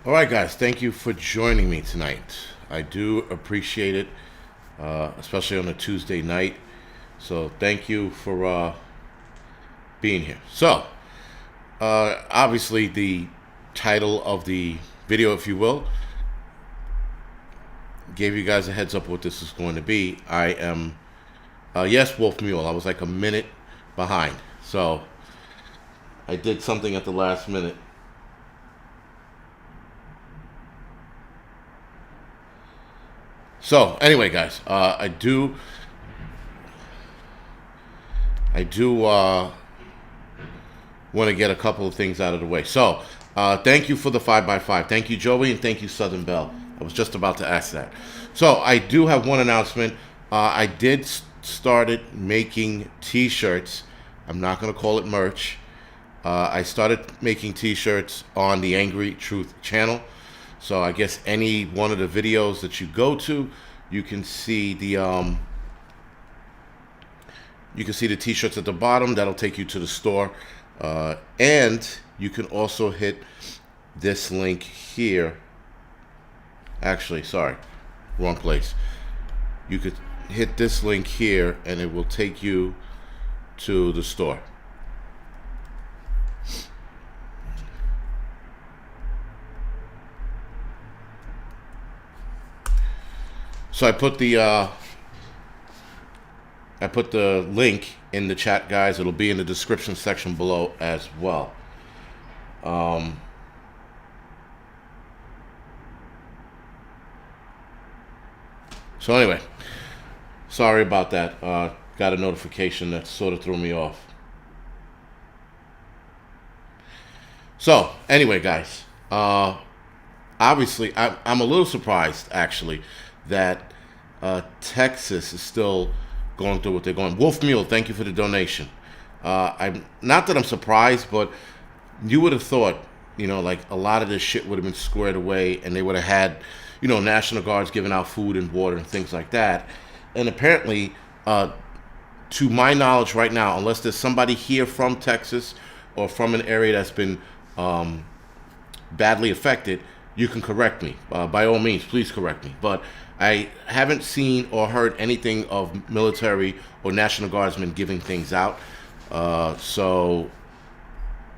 All right, guys, thank you for joining me tonight. I do appreciate it, especially on a Tuesday night. So thank you for being here. So, obviously, the title of the video, if you will, gave you guys a heads up what this is going to be. I am, yes, Wolf Mule. I was like a minute behind. So, I did something at the last minute. So anyway, guys, I do want to get a couple of things out of the way. So thank you for the 5x5. Thank you, Joey, and thank you, Southern Belle. I was just about to ask that. So I do have one announcement. I did started making T-shirts. I'm not going to call it merch. I started making T-shirts on the Angry Truth channel. So I guess any one of the videos that you go to, you can see the T-shirts at the bottom. That'll take you to the store, and you can also hit this link here. Actually, sorry, wrong place. You could hit this link here, and it will take you to the store. So I put the link in the chat, guys. It'll be in the description section below as well. So anyway, sorry about that. Got a notification that sort of threw me off. So anyway, guys, obviously I'm a little surprised actually that Texas is still going through what they're going. Wolf Mule, thank you for the donation. I'm not that I'm surprised, but you would have thought, like a lot of this shit would have been squared away, and they would have had, National Guards giving out food and water and things like that. And apparently, to my knowledge right now, unless there's somebody here from Texas or from an area that's been badly affected, you can correct me. By all means, please correct me. But I haven't seen or heard anything of military or National Guardsmen giving things out. So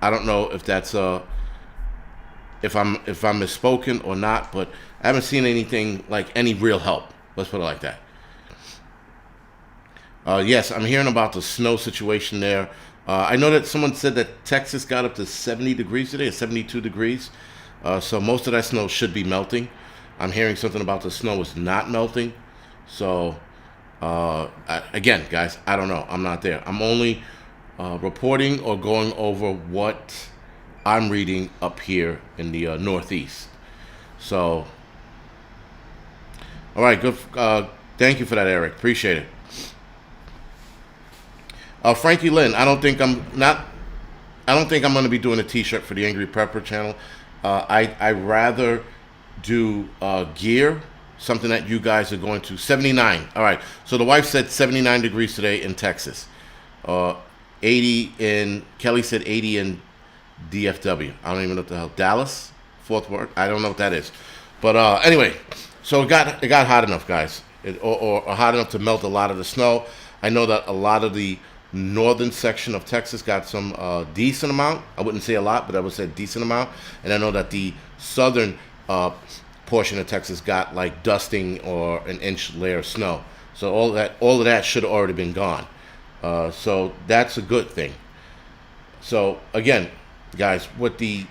I don't know if that's if I'm misspoken or not, but I haven't seen anything like any real help. Let's put it like that. Yes, I'm hearing about the snow situation there. I know that someone said that Texas got up to 70 degrees today, 72 degrees. So most of that snow should be melting. I'm hearing something about the snow is not melting. So, again, guys, I don't know. I'm not there. I'm only reporting or going over what I'm reading up here in the Northeast. So, all right, good. Thank you for that, Eric. Appreciate it. Frankie Lynn, I don't think I'm going to be doing a T-shirt for the Angryprepper channel. I rather do gear, something that you guys are going to. 79. All right. So the wife said 79 degrees today in Texas. 80 in, Kelly said 80 in DFW. I don't even know what the hell. Dallas? Fort Worth? I don't know what that is. But anyway, so it got hot enough, guys. Or hot enough to melt a lot of the snow. I know that a lot of the northern section of Texas got some decent amount. I wouldn't say a lot, but I would say a decent amount. And I know that the southern portion of Texas got like dusting or an inch layer of snow. So all of that should have already been gone. So that's a good thing. So again, guys, with the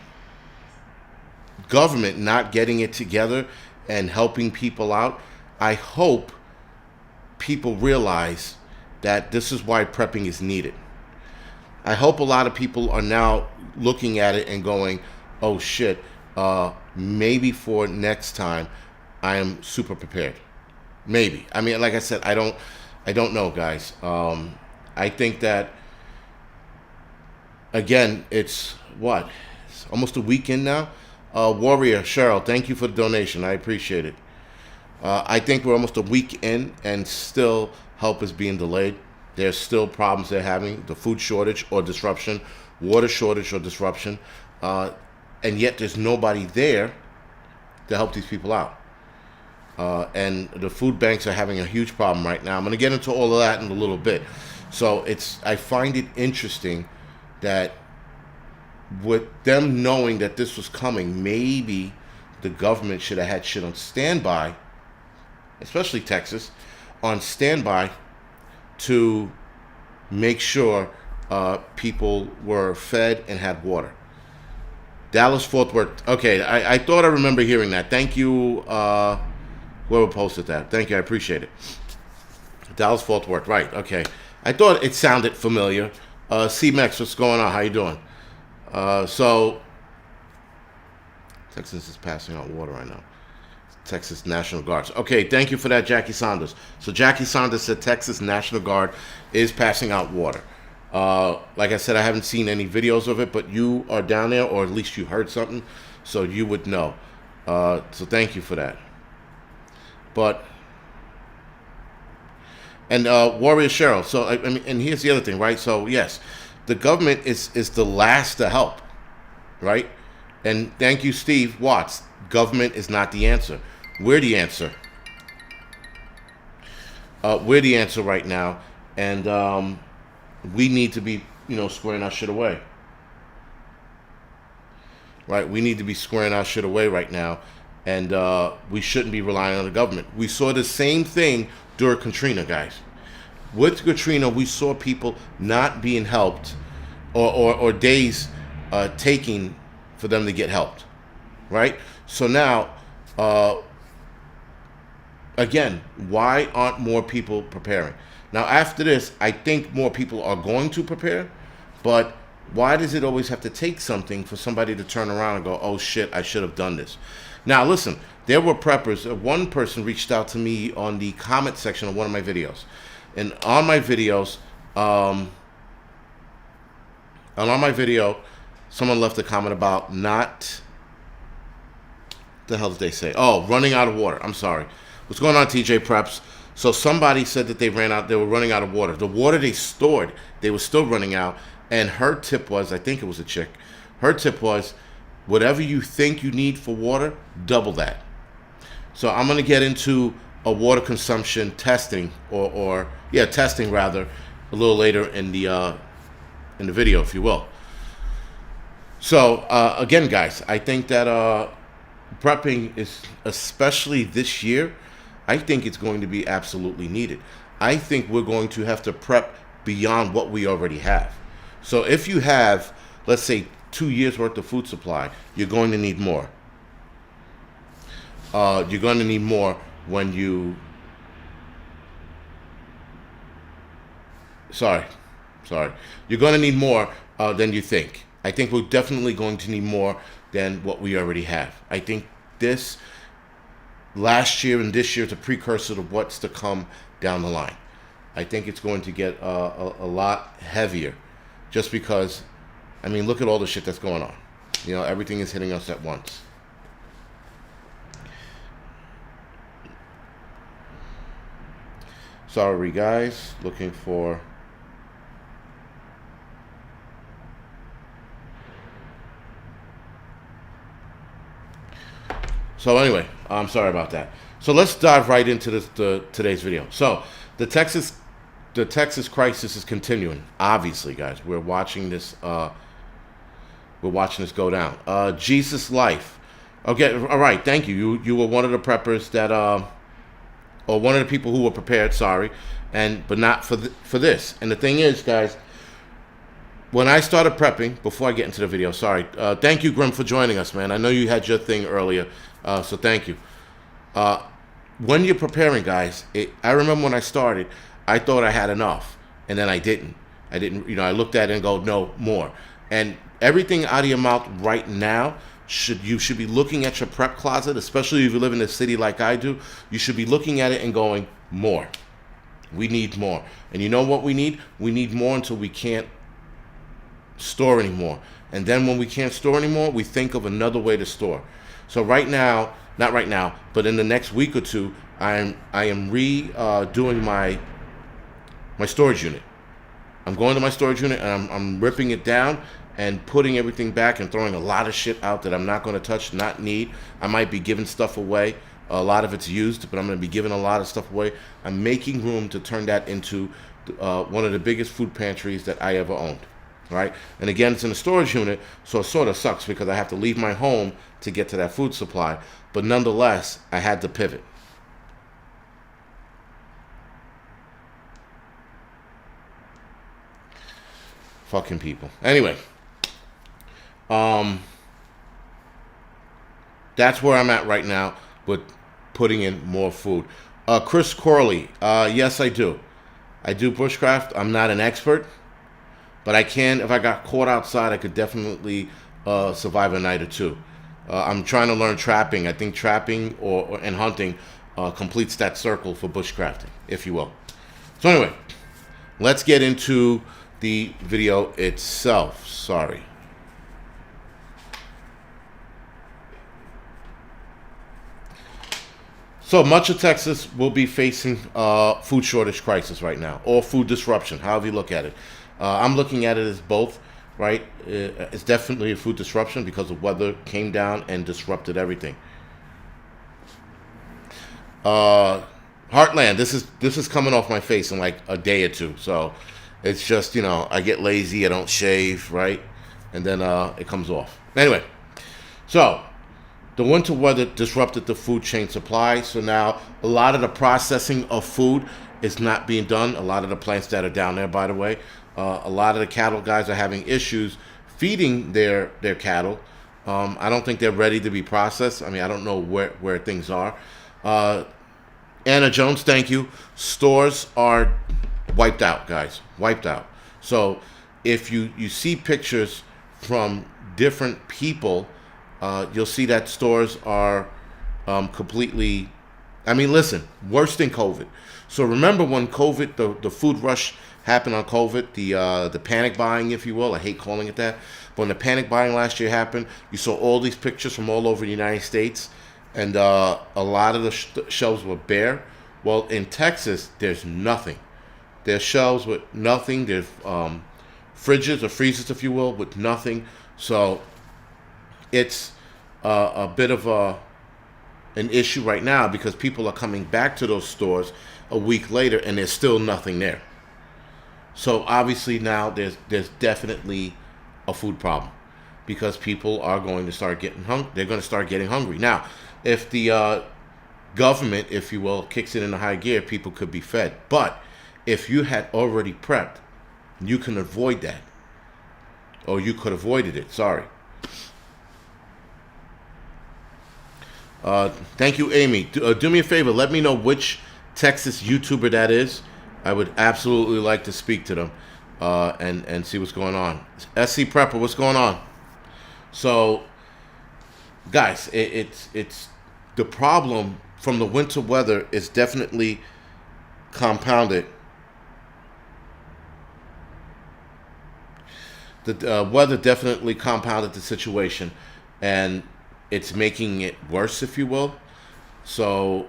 government not getting it together and helping people out, I hope people realize that this is why prepping is needed. I hope a lot of people are now looking at it and going, oh shit, maybe for next time I am super prepared. Maybe. I mean, like I said, I don't know, guys. I think that, again, it's almost a weekend now. Warrior Cheryl, thank you for the donation. I appreciate it. I think we're almost a week in and still help is being delayed. There's still problems they're having, the food shortage or disruption, water shortage or disruption, and yet there's nobody there to help these people out. And the food banks are having a huge problem right now. I'm going to get into all of that in a little bit. So I find it interesting that with them knowing that this was coming, maybe the government should have had shit on standby, especially Texas, on standby to make sure people were fed and had water. Dallas Fort Worth. Okay, I thought I remember hearing that. Thank you, whoever posted that. Thank you, I appreciate it. Dallas Fort Worth, right? Okay, I thought it sounded familiar. C-Mex, what's going on? How you doing? So Texas is passing out water right now. Texas National Guards. Okay, thank you for that, Jackie Saunders. So Jackie Saunders said Texas National Guard is passing out water. Like I said, I haven't seen any videos of it, but you are down there, or at least you heard something, so you would know. So thank you for that. And Warrior Cheryl. So I mean, and here's the other thing, right? So yes, the government is the last to help, right? And thank you, Steve Watts. Government is not the answer. We're the answer. We're the answer right now, and we need to be, squaring our shit away. Right? We need to be squaring our shit away right now, and we shouldn't be relying on the government. We saw the same thing during Katrina, guys. With Katrina, we saw people not being helped, or days taking for them to get helped. Right? So now, again, why aren't more people preparing? Now, after this, I think more people are going to prepare, but why does it always have to take something for somebody to turn around and go, oh shit, I should have done this? Now, listen, there were preppers. One person reached out to me on the comment section of one of my videos. And on my videos, someone left a comment about the hell did they say? Oh, running out of water. I'm sorry. What's going on, TJ Preps? So somebody said that they were running out of water. The water they stored, they were still running out. And her tip was, I think it was a chick, her tip was, whatever you think you need for water, double that. So I'm going to get into a water consumption testing, testing rather, a little later in the video, if you will. So again, guys, I think that prepping is, especially this year, I think it's going to be absolutely needed. I think we're going to have to prep beyond what we already have. So if you have, let's say, 2 years worth of food supply, you're going to need more. You're going to need more when you... Sorry. You're going to need more than you think. I think we're definitely going to need more than what we already have. I think this last year and this year is a precursor to what's to come down the line. I think it's going to get a lot heavier, just because, I mean, look at all the shit that's going on. Everything is hitting us at once. Sorry, guys. Looking for... So anyway, I'm sorry about that. So let's dive right into today's video. So the Texas crisis is continuing. Obviously, guys, we're watching this. We're watching this go down. Jesus Life. Okay, all right. Thank you. You were one of the preppers that, or one of the people who were prepared. Sorry, but not for this. And the thing is, guys, when I started prepping, before I get into the video, sorry. Thank you, Grim, for joining us, man. I know you had your thing earlier, so thank you. When you're preparing, guys, I remember when I started, I thought I had enough, and then I didn't. I looked at it and go, no, more. And everything out of your mouth right now, you should be looking at your prep closet, especially if you live in a city like I do. You should be looking at it and going, more. We need more. And you know what we need? We need more until we can't store anymore. And then when we can't store anymore, we think of another way to store. So right now, not right now, but in the next week or two, I am redoing my storage unit. I'm going to my storage unit and I'm ripping it down and putting everything back and throwing a lot of shit out that I'm not going to touch, not need. I might be giving stuff away. A lot of it's used, but I'm going to be giving a lot of stuff away. I'm making room to turn that into one of the biggest food pantries that I ever owned. Right? And again, it's in a storage unit, so it sort of sucks because I have to leave my home to get to that food supply. But nonetheless, I had to pivot. Fucking people. Anyway, that's where I'm at right now with putting in more food. Chris Corley, yes, I do. I do bushcraft. I'm not an expert, but I can. If I got caught outside, I could definitely survive a night or two. I'm trying to learn trapping. I think trapping and hunting completes that circle for bushcrafting, if you will. So anyway, let's get into the video itself. Sorry. So much of Texas will be facing food shortage crisis right now, or food disruption, however you look at it. I'm looking at it as both, right? It's definitely a food disruption because the weather came down and disrupted everything. Heartland, this is coming off my face in like a day or two, so it's just, I get lazy, I don't shave, right? And then it comes off. Anyway, so the winter weather disrupted the food chain supply, so now a lot of the processing of food is not being done. A lot of the plants that are down there, by the way, a lot of the cattle guys are having issues feeding their cattle. I don't think they're ready to be processed. I mean, I don't know where things are. Anna Jones, thank you. Stores are wiped out, guys. Wiped out. So if you see pictures from different people, you'll see that stores are completely... I mean, listen, worse than COVID. So remember when COVID, the food rush happened on COVID, the panic buying, if you will. I hate calling it that. But when the panic buying last year happened, you saw all these pictures from all over the United States, and a lot of the shelves were bare. Well, in Texas, there's nothing. There's shelves with nothing. There's fridges or freezers, if you will, with nothing. So it's a bit of an issue right now because people are coming back to those stores a week later and there's still nothing there. So obviously now there's definitely a food problem because people are going to start getting they're going to start getting hungry. Now, if the government, if you will, kicks it into high gear, people could be fed. But if you had already prepped, you can avoid that. Or you could have avoided it, sorry. Thank you, Amy. Do me a favor. Let me know which Texas YouTuber that is. I would absolutely like to speak to them and see what's going on. SC Prepper, what's going on? So, guys, it's the problem from the winter weather is definitely compounded. The weather definitely compounded the situation, and it's making it worse, if you will. So,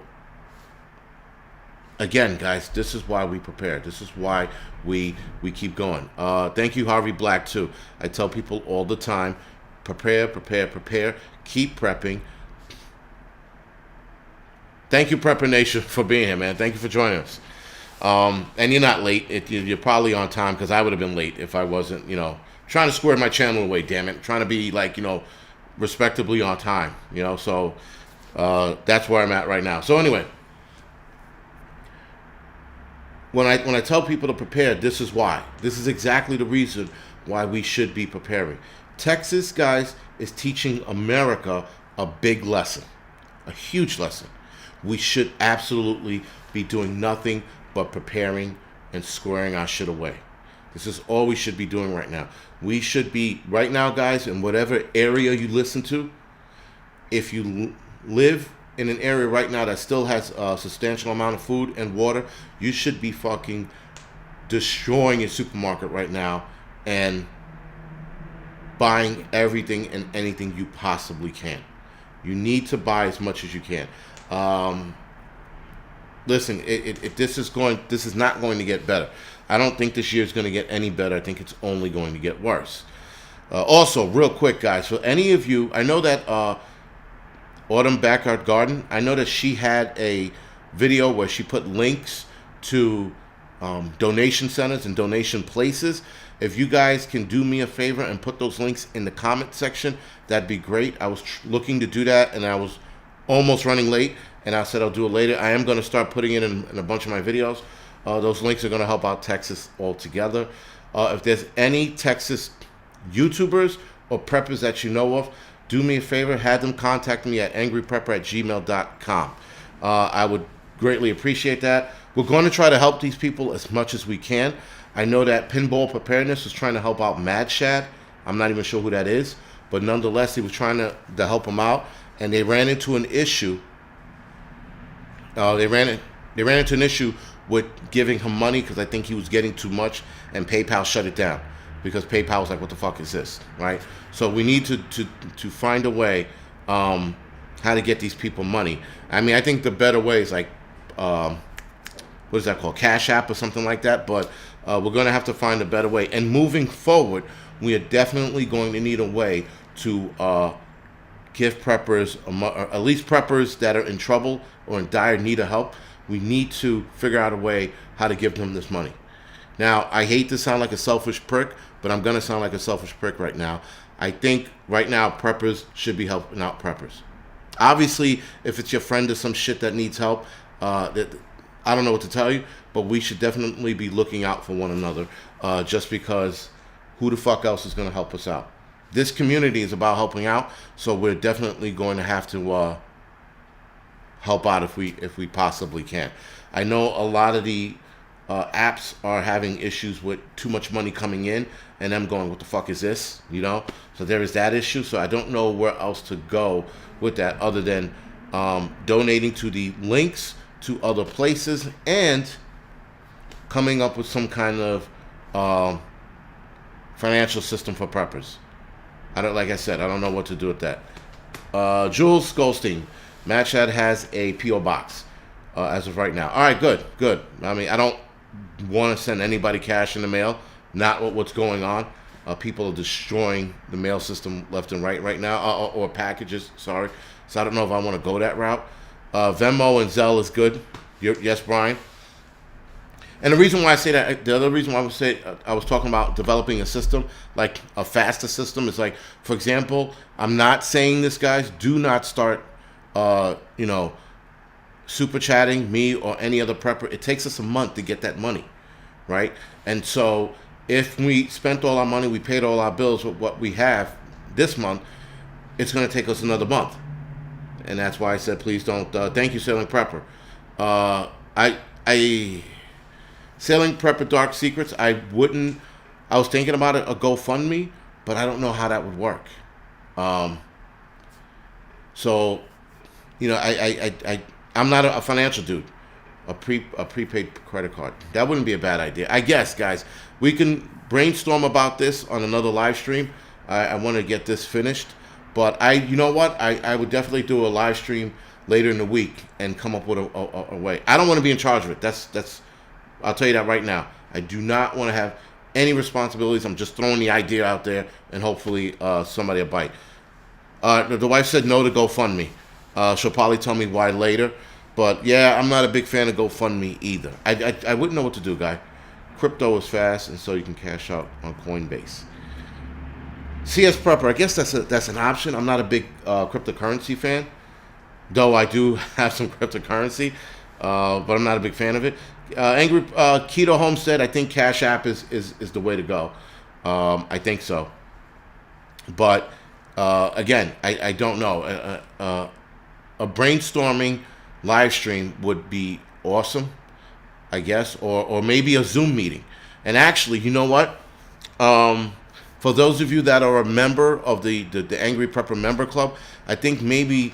again, guys, this is why we prepare. This is why we keep going. Thank you, Harvey Black, too. I tell people all the time, prepare, prepare, prepare. Keep prepping. Thank you, Prepper Nation, for being here, man. Thank you for joining us. And you're not late. You're probably on time because I would have been late if I wasn't, trying to square my channel away, damn it. Trying to be, respectably on time, So that's where I'm at right now. So anyway, when I tell people to prepare, this is why. This is exactly the reason why we should be preparing. Texas, guys, is teaching America a big lesson, a huge lesson. We should absolutely be doing nothing but preparing and squaring our shit away. This is all we should be doing right now. We should be, right now, guys, in whatever area you listen to, if you live in an area right now that still has a substantial amount of food and water, you should be fucking destroying your supermarket right now and buying everything and anything you possibly can. You need to buy as much as you can. Listen, this is not going to get better. I don't think this year is going to get any better. I think it's only going to get worse. Also, real quick, guys, for any of you, I know that Autumn Backyard Garden, I know that she had a video where she put links to donation centers and donation places. If you guys can do me a favor and put those links in the comment section, that'd be great. I was looking to do that, and I was almost running late, and I said I'll do it later. I am going to start putting it in a bunch of my videos. Those links are going to help out Texas altogether. If there's any Texas YouTubers or preppers that you know of, do me a favor, have them contact me at angryprepper@gmail.com. I would greatly appreciate that. We're going to try to help these people as much as we can. I know that Pinball Preparedness is trying to help out Mad Shad. I'm not even sure who that is, but nonetheless, he was trying to help him out, and they ran into an issue. They ran into an issue with giving him money because I think he was getting too much, and PayPal shut it down because PayPal was like, "What the fuck is this?" Right? So we need to find a way how to get these people money. I mean, I think the better way is like what is that called? Cash App or something like that. But we're going to have to find a better way. And moving forward, we are definitely going to need a way to give preppers, or at least preppers that are in trouble or in dire need of help. We need to figure out a way how to give them this money. Now, I hate to sound like a selfish prick, but I'm going to sound like a selfish prick right now. I think right now preppers should be helping out preppers. Obviously, if it's your friend or some shit that needs help, that I don't know what to tell you, but we should definitely be looking out for one another, just because who the fuck else is going to help us out? This community is about helping out, so we're definitely going to have to help out if we possibly can. I know a lot of the apps are having issues with too much money coming in, and them going, "What the fuck is this?" You know? So there is that issue. So I don't know where else to go with that other than donating to the links to other places and coming up with some kind of financial system for preppers. Like I said, I don't know what to do with that. Jules Goldstein, Matt Shad has a P.O. box as of right now. All right, good. I mean, I don't want to send anybody cash in the mail. Not what's going on. People are destroying the mail system left and right now, or packages, sorry. So I don't know if I want to go that route. Venmo and Zelle is good. Yes, Brian. And the reason why I say that, the other reason why I was talking about developing a system, like a faster system, is like, for example, I'm not saying this, guys, do not start, super chatting me or any other prepper. It takes us a month to get that money, right? And so if we spent all our money, we paid all our bills with what we have this month, it's going to take us another month. And that's why I said, please don't. Thank you, Sailing Prepper. Sailing Prepper Dark Secrets, I was thinking about a GoFundMe, but I don't know how that would work. So, I'm not a financial dude. A prepaid credit card. That wouldn't be a bad idea. I guess, guys, we can brainstorm about this on another live stream. I want to get this finished. But you know what? I would definitely do a live stream later in the week and come up with a way. I don't want to be in charge of it. That's. I'll tell you that right now. I do not want to have any responsibilities. I'm just throwing the idea out there, and hopefully somebody will bite. The wife said no to GoFundMe. She'll probably tell me why later. But yeah, I'm not a big fan of GoFundMe either. I wouldn't know what to do, guy. Crypto is fast, and so you can cash out on Coinbase. CS Prepper, I guess that's an option. I'm not a big cryptocurrency fan, though I do have some cryptocurrency, but I'm not a big fan of it. Angry Keto Homestead, I think Cash App is the way to go. I think so. But again, I don't know. A brainstorming live stream would be awesome, I guess, or maybe a Zoom meeting. And actually, you know what? For those of you that are a member of the Angry Prepper member club, I think maybe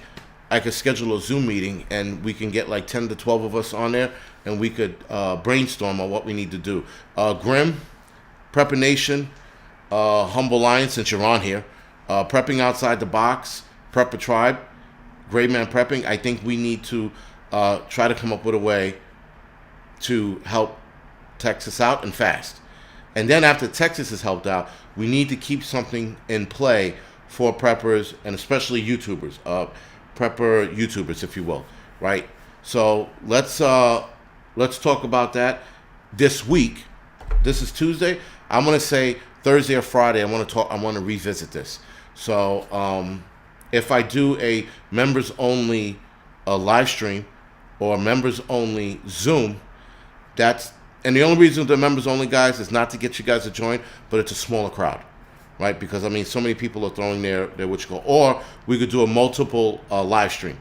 I could schedule a Zoom meeting and we can get like 10 to 12 of us on there and we could brainstorm on what we need to do. Grim, Prepper Nation, Humble Lion, since you're on here, Prepping Outside the Box, Prepper Tribe, Great Man Prepping, I think we need to try to come up with a way to help Texas out and fast. And then after Texas is helped out, we need to keep something in play for preppers and especially YouTubers, prepper YouTubers, if you will, right? So let's talk about that this week. This is Tuesday. I'm gonna say Thursday or Friday. I want to revisit this. So if I do a members only live stream or members only Zoom, and the only reason the members only, guys, is not to get you guys to join, but it's a smaller crowd, right? Because I mean, so many people are throwing their what you call, or we could do a multiple live stream,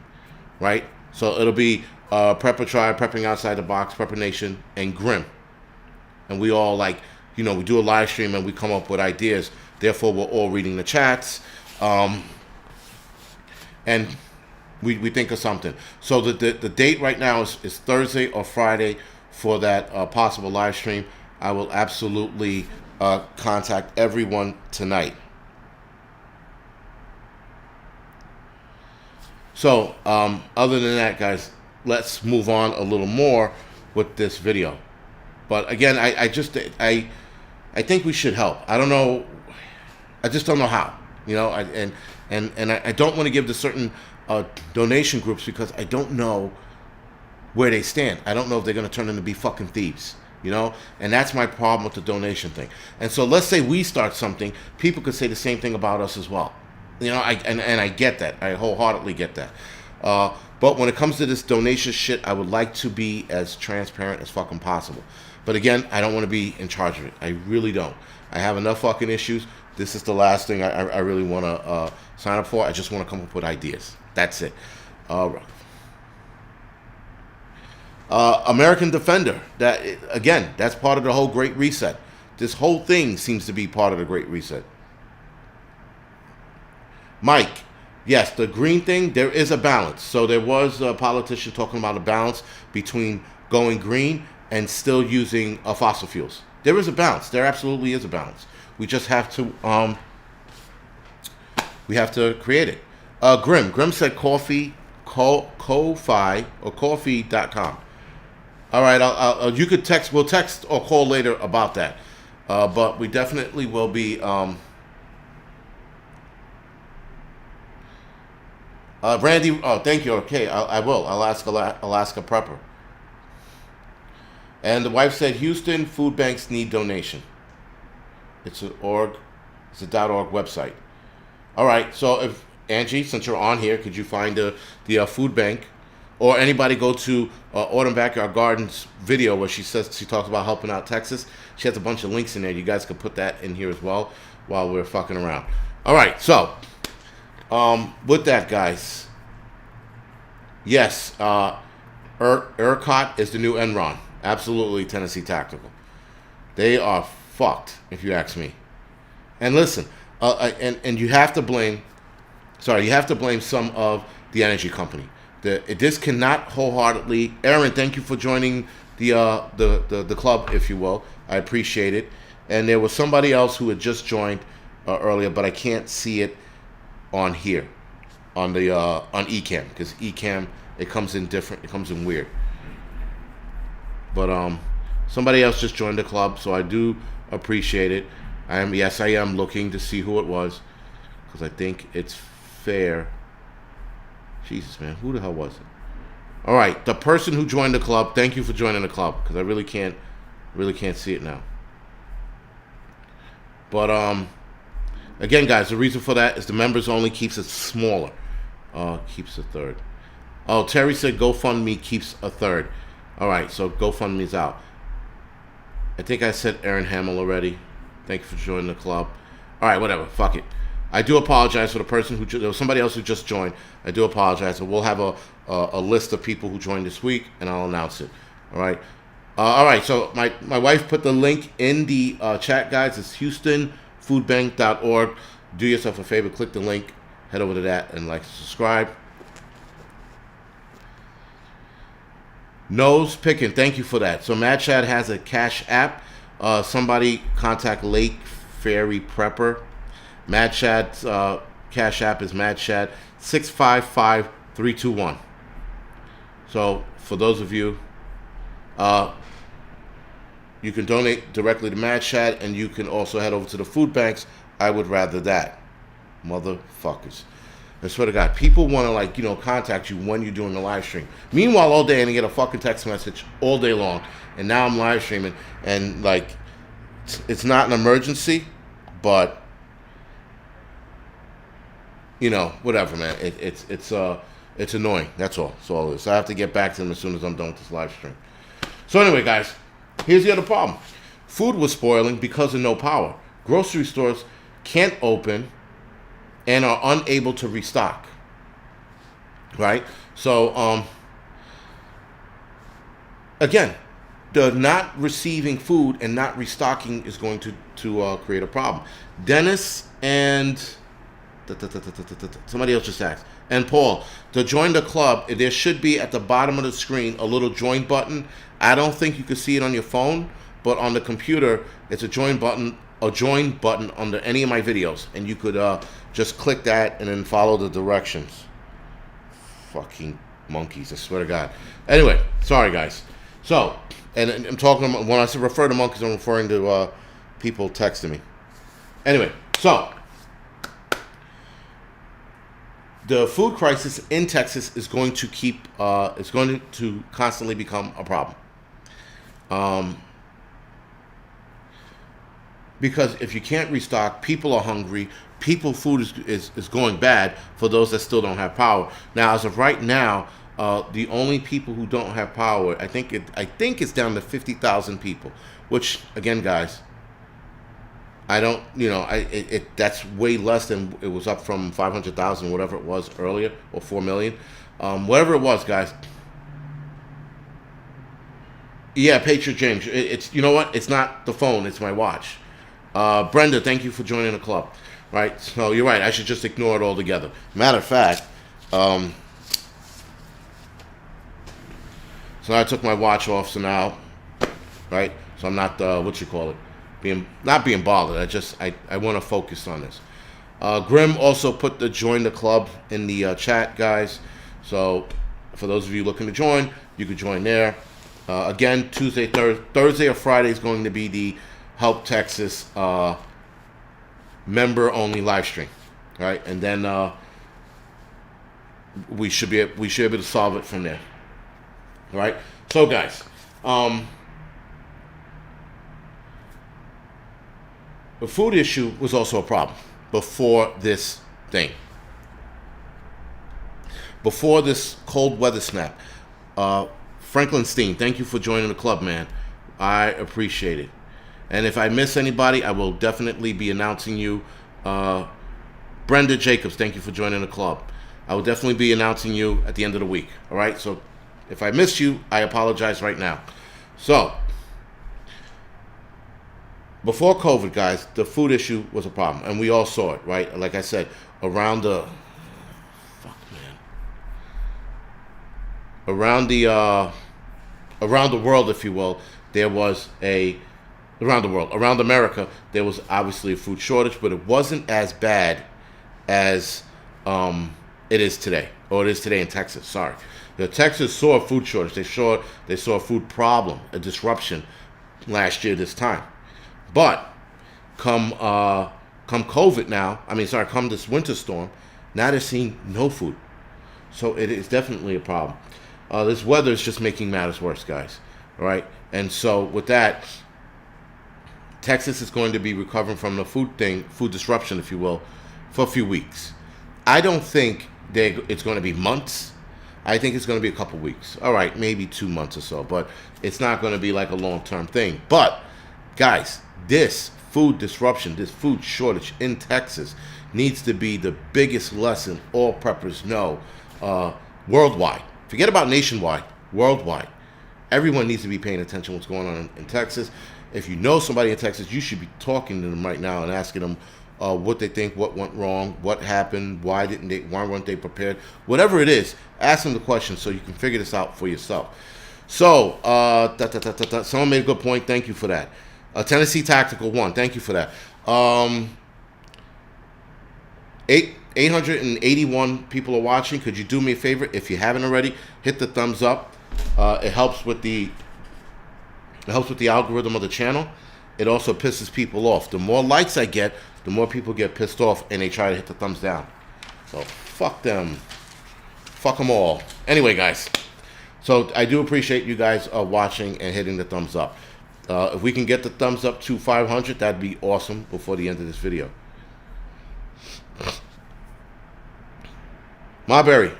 right? So it'll be Prepper Tribe, Prepping Outside the Box, Prepper Nation, and Grim, and we all we do a live stream and we come up with ideas. Therefore, we're all reading the chats, and we think of something. So the date right now is Thursday or Friday for that possible live stream. I will absolutely contact everyone tonight. So other than that, guys, let's move on a little more with this video. But again, I think we should help. I don't know. I just don't know how. And I don't want to give to certain donation groups because I don't know where they stand. I don't know if they're going to turn into be fucking thieves, and that's my problem with the donation thing. And so let's say we start something, people could say the same thing about us as well, I get that. I wholeheartedly get that. But when it comes to this donation shit, I would like to be as transparent as fucking possible. But again, I don't want to be in charge of it. I really don't. I have enough fucking issues. This is the last thing I really want to sign up for. I just want to come up with ideas. That's it. American Defender. That's part of the whole Great Reset. This whole thing seems to be part of the Great Reset. Mike, yes, the green thing, there is a balance. So there was a politician talking about a balance between going green and still using fossil fuels. There is a balance. There absolutely is a balance. We just have to create it. Grim said Ko-fi or coffee.com. All right, you could we'll text or call later about that. But we definitely will be Randy, thank you. Okay, I will. I'll ask Alaska Prepper. And the wife said Houston food banks need donation. It's an .org website. All right, so if Angie, since you're on here, could you find the food bank, or anybody go to Autumn Backyard Gardens video where she talks about helping out Texas. She has a bunch of links in there. You guys could put that in here as well while we're fucking around. All right, so with that, guys, yes, ERCOT is the new Enron. Absolutely, Tennessee Tactical. They are fucked, if you ask me. And listen, and you have to blame some of the energy company. This cannot wholeheartedly. Aaron, thank you for joining the club, if you will. I appreciate it. And there was somebody else who had just joined earlier, but I can't see it on here, on Ecamm, because Ecamm, it comes in different. It comes in weird. But somebody else just joined the club, so I do appreciate it. I am looking to see who it was, because I think it's fair. Jesus, man, who the hell was it? All right, the person who joined the club. Thank you for joining the club, because I really can't see it now. But again, guys, the reason for that is the members only keeps it smaller. Keeps a third. Oh, Terry said GoFundMe keeps a third. All right, so GoFundMe's out. I think I said Aaron Hamill already. Thank you for joining the club. All right, whatever. Fuck it. I do apologize for the person there was somebody else who just joined. I do apologize. So we'll have a list of people who joined this week, and I'll announce it. All right. All right. So my wife put the link in the chat, guys. It's HoustonFoodBank.org. Do yourself a favor. Click the link. Head over to that and subscribe. Nose picking. Thank you for that. So Mad Chad has a Cash App. Somebody contact Lake Fairy Prepper. Mad Chad's Cash App is Mad Chad 655321. So for those of you, You can donate directly to Mad Chat, and you can also head over to the food banks. I would rather that. Motherfuckers. I swear to God, people want to, like, contact you when you're doing the live stream. Meanwhile, all day, and I get a fucking text message all day long, and now I'm live streaming, and, like, it's not an emergency, but, whatever, man. It's annoying. That's all. That's all it is. So I have to get back to them as soon as I'm done with this live stream. So anyway, guys, here's the other problem. Food was spoiling because of no power. Grocery stores can't open and are unable to restock. Right? So, again, the not receiving food and not restocking is going to create a problem. Dennis and somebody else just asked. And Paul, to join the club, there should be at the bottom of the screen a little join button. I don't think you can see it on your phone, but on the computer, it's a join button under any of my videos, and you could just click that and then follow the directions. Fucking monkeys, I swear to God. Anyway, sorry guys. So, and I'm talking, when I refer to monkeys, I'm referring to people texting me. Anyway, so the food crisis in Texas is going to constantly become a problem. Because if you can't restock, people are hungry. Food is going bad for those that still don't have power. Now, as of right now, the only people who don't have power, I think it's down to 50,000 people. Which, again, guys, I don't, that's way less than it was, up from 500,000, whatever it was earlier, or 4 million, whatever it was, guys. Yeah, Patriot James. It's, you know what? It's not the phone. It's my watch. Brenda, thank you for joining the club. Right? So you're right. I should just ignore it altogether. Matter of fact, so I took my watch off. So now, right? So I'm not not being bothered. I want to focus on this. Grim also put the join the club in the chat, guys. So for those of you looking to join, you can join there. Again, Thursday or Friday is going to be the Help Texas member only live stream, right? And then we should be able to solve it from there, all right? So, guys, the food issue was also a problem before this thing, before this cold weather snap. Franklin Steen, thank you for joining the club, man. I appreciate it. And if I miss anybody, I will definitely be announcing you. Brenda Jacobs, thank you for joining the club. I will definitely be announcing you at the end of the week. All right? So if I missed you, I apologize right now. So, before COVID, guys, the food issue was a problem. And we all saw it, right? Like I said, around the world, if you will, there was around America, there was obviously a food shortage, but it wasn't as bad as it is today, or it is today in Texas. Sorry, Texas saw a food shortage. They saw a food problem, a disruption last year this time. But come COVID now, come this winter storm, now they're seeing no food. So it is definitely a problem. This weather is just making matters worse, guys. All right, and so with that, Texas is going to be recovering from the food disruption, if you will, for a few weeks. I don't think it's going to be months. I think it's going to be a couple weeks. All right, maybe 2 months or so, but it's not going to be like a long-term thing. But, guys, this food disruption, this food shortage in Texas needs to be the biggest lesson all preppers know worldwide. Forget about nationwide, worldwide. Everyone needs to be paying attention to what's going on in Texas. If you know somebody in Texas, you should be talking to them right now and asking them what they think, what went wrong, what happened, why weren't they prepared? Whatever it is, ask them the question so you can figure this out for yourself. So, someone made a good point. Thank you for that. Tennessee Tactical 1, thank you for that. 881 people are watching. Could you do me a favor? If you haven't already, hit the thumbs up. It helps with the It helps with the algorithm of the channel. It also pisses people off. The more likes I get, the more people get pissed off and they try to hit the thumbs down. So fuck them. Fuck them all. Anyway, guys. So I do appreciate you guys watching and hitting the thumbs up. If we can get the thumbs up to 500, that'd be awesome before the end of this video. Marbury,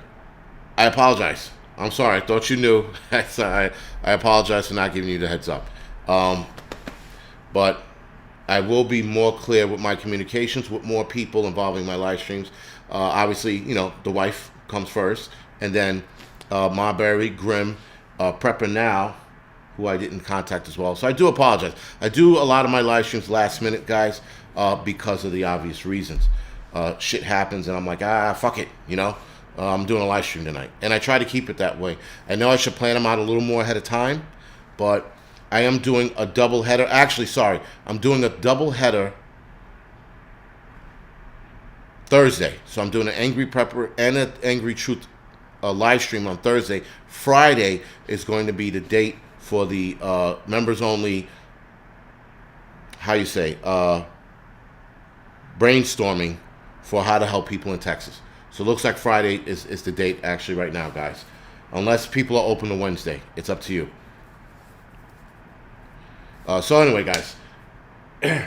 I apologize. I'm sorry. I thought you knew. I apologize for not giving you the heads up. But I will be more clear with my communications with more people involving my live streams. Obviously, you know, the wife comes first, and then Marbury, Grim, Prepper Now, who I didn't contact as well. So I do apologize. I do a lot of my live streams last minute, guys, because of the obvious reasons. Shit happens, and I'm like, fuck it, you know. I'm doing a live stream tonight, and I try to keep it that way. I know I should plan them out a little more ahead of time, but I am doing a double header. Actually, sorry, I'm doing a double header Thursday. So I'm doing an Angryprepper and an Angry Truth live stream on Thursday. Friday is going to be the date for the members only, brainstorming for how to help people in Texas. So it looks like Friday is the date actually right now, guys. Unless people are open to Wednesday. It's up to you. So anyway, guys.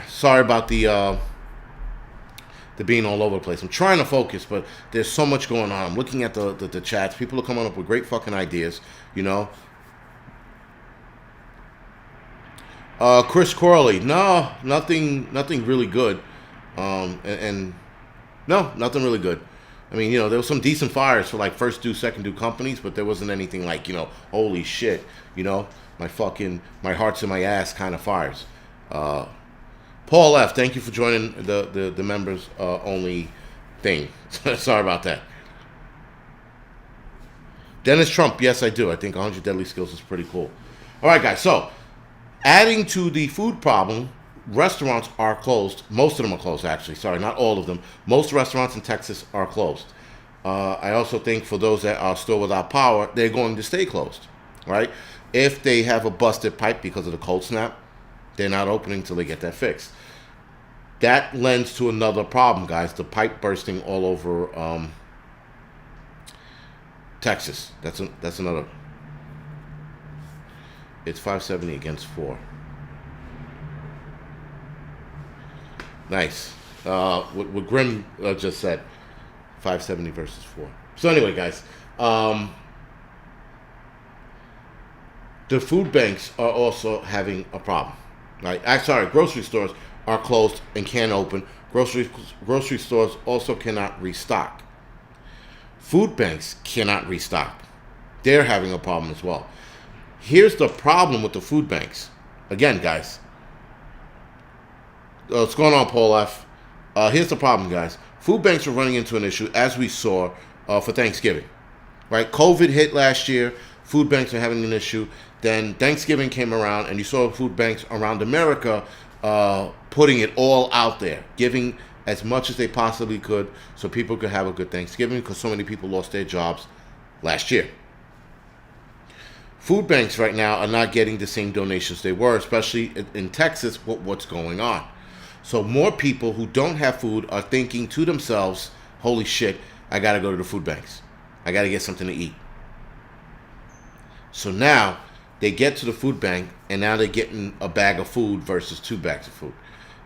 Sorry about the being all over the place. I'm trying to focus, but there's so much going on. I'm looking at the chats. People are coming up with great fucking ideas, you know. Chris Corley. No, nothing really good. And no, nothing really good. I mean, you know, there was some decent fires for like first due, second due companies, but there wasn't anything like, you know, holy shit, you know, my heart's in my ass kind of fires. Paul F., thank you for joining the members only thing. Sorry about that. Dennis Trump, yes, I do. I think 100 Deadly Skills is pretty cool. All right, guys, so adding to the food problem, restaurants are closed. Most of them are closed, actually. Sorry, not all of them. Most restaurants in Texas are closed. I also think for those that are still without power, they're going to stay closed, right? If they have a busted pipe because of the cold snap, they're not opening until they get that fixed. That lends to another problem, guys. The pipe bursting all over Texas. That's another. It's 570 against 4. Nice. What Grim just said, 570 versus 4. So anyway, guys, the food banks are also having a problem. Right? Grocery stores are closed and can't open. Grocery stores also cannot restock. Food banks cannot restock. They're having a problem as well. Here's the problem with the food banks. Again, guys. What's going on, Paul F? Here's the problem, guys. Food banks are running into an issue, as we saw for Thanksgiving. Right? COVID hit last year. Food banks are having an issue. Then Thanksgiving came around, and you saw food banks around America putting it all out there, giving as much as they possibly could so people could have a good Thanksgiving because so many people lost their jobs last year. Food banks right now are not getting the same donations they were, especially in Texas, with what's going on. So more people who don't have food are thinking to themselves, holy shit, I got to go to the food banks. I got to get something to eat. So now they get to the food bank, and now they're getting a bag of food versus 2 bags of food.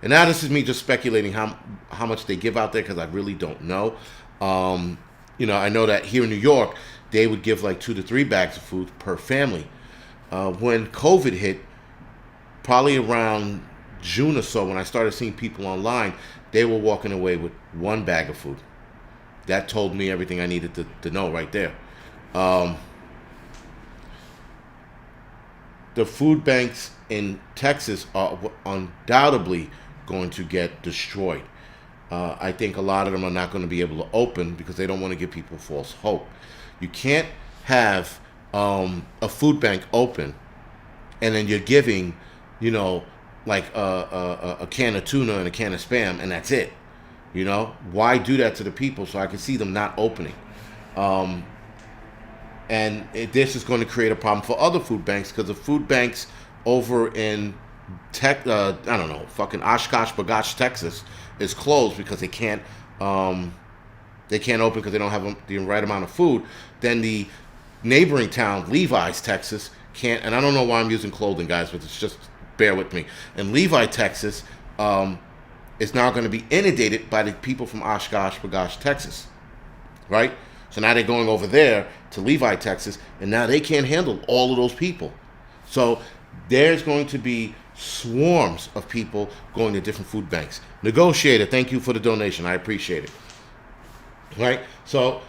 And now this is me just speculating how much they give out there because I really don't know. You know, I know that here in New York, they would give like 2 to 3 bags of food per family. When COVID hit, probably around June or so, when I started seeing people online, they were walking away with 1 bag of food. That told me everything I needed to know right there. The food banks in Texas are undoubtedly going to get destroyed. I think a lot of them are not going to be able to open because they don't want to give people false hope. You can't have a food bank open and then you're giving, you know, like a can of tuna and a can of Spam, and that's it. You know, why do that to the people? So I can see them not opening. This is going to create a problem for other food banks because the food banks over in I don't know, fucking Oshkosh Bagosh, Texas, is closed because they can't open because they don't have the right amount of food, then the neighboring town, Levi's, Texas, can't. And I don't know why I'm using clothing, guys, but it's just bear with me. And Levi, Texas, is now going to be inundated by the people from Oshkosh Bagosh, Texas, right? So now they're going over there to Levi, Texas, and now they can't handle all of those people. So there's going to be swarms of people going to different food banks. Negotiator, thank you for the donation. I appreciate it. Right? So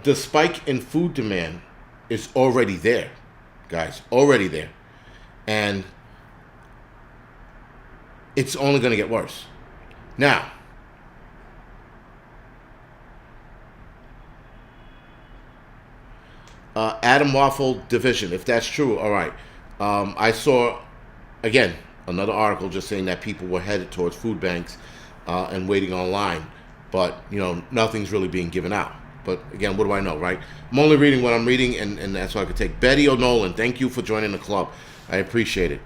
the spike in food demand is already there, guys, already there. And it's only going to get worse. Now, Adam Waffle Division, if that's true, all right. I saw, again, another article just saying that people were headed towards food banks and waiting online. But, nothing's really being given out. But, again, what do I know, right? I'm only reading what I'm reading, and that's what I could take. Betty O'Nolan, thank you for joining the club. I appreciate it.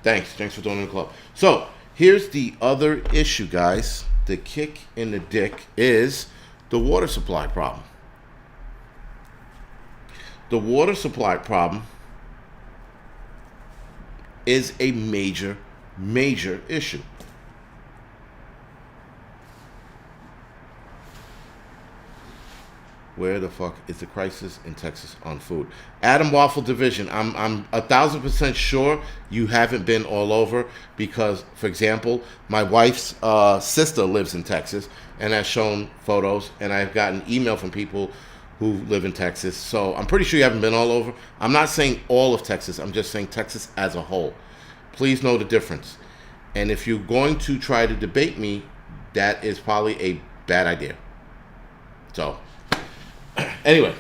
Thanks for joining the club. So, here's the other issue, guys. The kick in the dick is the water supply problem. The water supply problem is a major, major issue. Where the fuck is the crisis in Texas on food? Adam Waffle Division, I'm 1,000% sure you haven't been all over because, for example, my wife's sister lives in Texas and has shown photos, and I've gotten email from people who live in Texas. So I'm pretty sure you haven't been all over. I'm not saying all of Texas. I'm just saying Texas as a whole. Please know the difference. And if you're going to try to debate me, that is probably a bad idea. So... Anyway,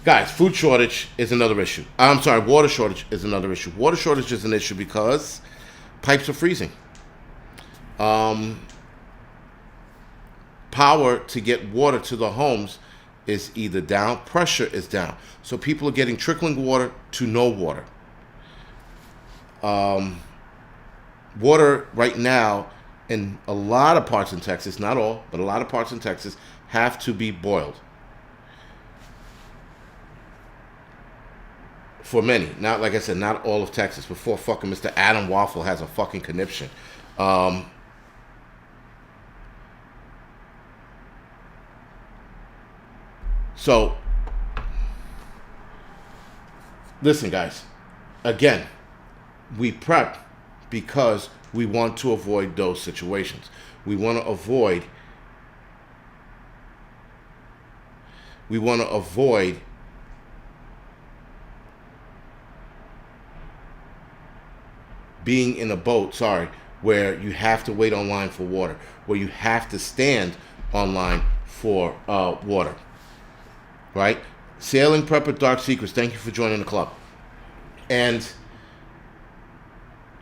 guys, food shortage is another issue. I'm sorry, water shortage is another issue. Water shortage is an issue because pipes are freezing. Power to get water to the homes is either down, pressure is down. So people are getting trickling water to no water. Water right now in a lot of parts in Texas, not all, but a lot of parts in Texas have to be boiled. For many, not like I said, not all of Texas. Before fucking Mr. Adam Waffle has a fucking conniption. So, listen, guys. Again, we prep because we want to avoid those situations. We want to avoid being in a boat, where you have to wait online for water, where you have to stand online for water, right? Sailing Prepper Dark Secrets, thank you for joining the club. And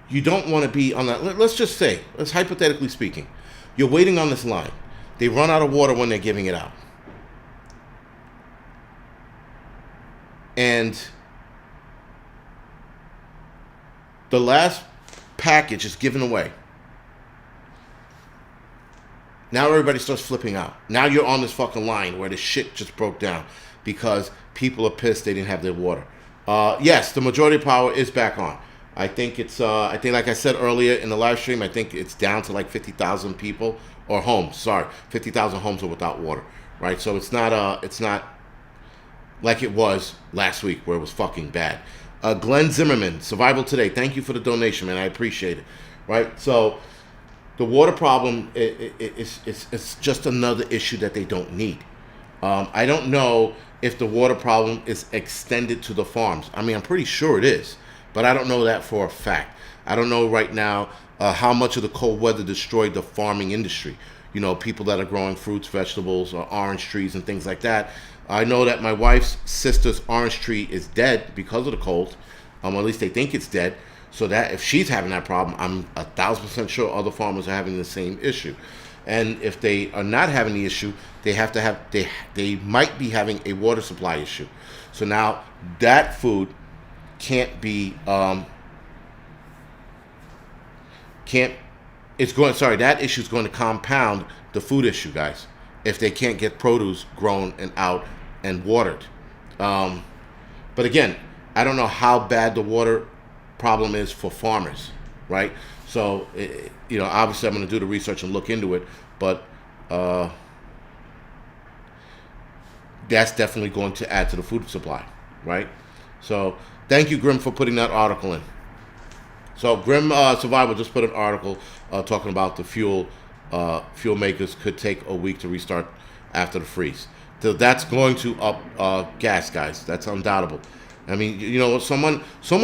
you don't want to be on that, let's just say, hypothetically speaking, you're waiting on this line. They run out of water when they're giving it out. And the last package is given away. Now everybody starts flipping out. Now you're on this fucking line where the shit just broke down because people are pissed they didn't have their water. Yes, the majority of power is back on. I think it's, like I said earlier in the live stream, I think it's down to like 50,000 people, or homes, 50,000 homes are without water, right? So it's not like it was last week where it was fucking bad. Glenn Zimmerman, Survival Today, thank you for the donation, man. I appreciate it. Right? So the water problem it's just another issue that they don't need. I don't know if the water problem is extended to the farms. I mean, I'm pretty sure it is, but I don't know that for a fact. I don't know right now how much of the cold weather destroyed the farming industry. People that are growing fruits, vegetables, or orange trees and things like that. I know that my wife's sister's orange tree is dead because of the cold. At least they think it's dead. So that if she's having that problem, I'm 1,000% sure other farmers are having the same issue. And if they are not having the issue, they might be having a water supply issue. So now that food can't be can't it's going sorry that issue is going to compound the food issue, guys, if they can't get produce grown and out and watered. But again, I don't know how bad the water problem is for farmers, right? So, obviously I'm going to do the research and look into it, but that's definitely going to add to the food supply, right? So, thank you, Grim, for putting that article in. So, Grim Survival just put an article talking about the fuel makers could take a week to restart after the freeze. So that's going to up gas, guys. That's undoubtable. I mean, somebody so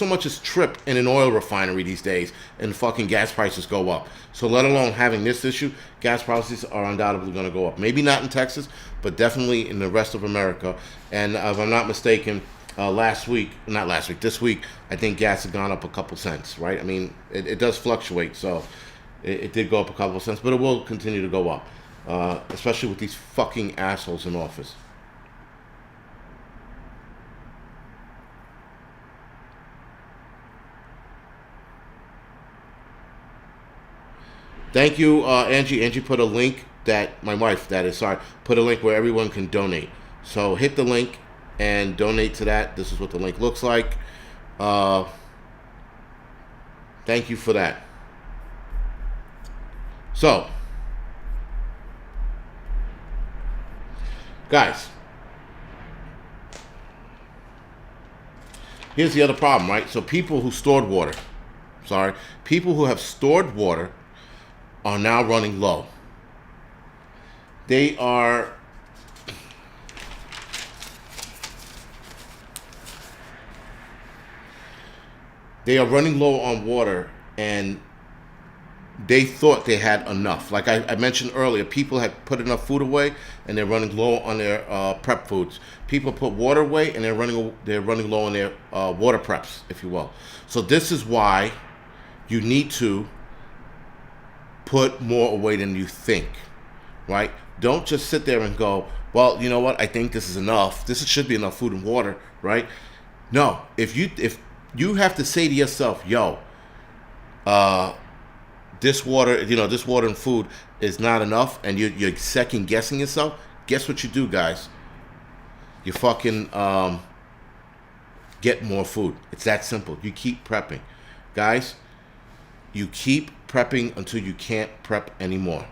much is tripped in an oil refinery these days, and fucking gas prices go up. So let alone having this issue, gas prices are undoubtedly going to go up. Maybe not in Texas, but definitely in the rest of America. And if I'm not mistaken, this week, I think gas had gone up a couple cents, right? I mean, it does fluctuate, so it did go up a couple of cents, but it will continue to go up, especially with these fucking assholes in office. Thank you, Angie. Angie put a link my wife, put a link where everyone can donate. So hit the link and donate to that. This is what the link looks like. Thank you for that. So, guys, here's the other problem, right? So people who have stored water are now running low. They are running low on water, and they thought they had enough. Like I mentioned earlier, people had put enough food away, and they're running low on their prep foods. People put water away, and they're running low on their water preps, if you will. So this is why you need to put more away than you think, right? Don't just sit there and go, well, you know what? I think this is enough. This should be enough food and water, right? No, if you have to say to yourself, yo, this water and food is not enough, and you're second guessing yourself, guess what you do, guys? You fucking get more food. It's that simple. You keep prepping. Guys, you keep prepping until you can't prep anymore,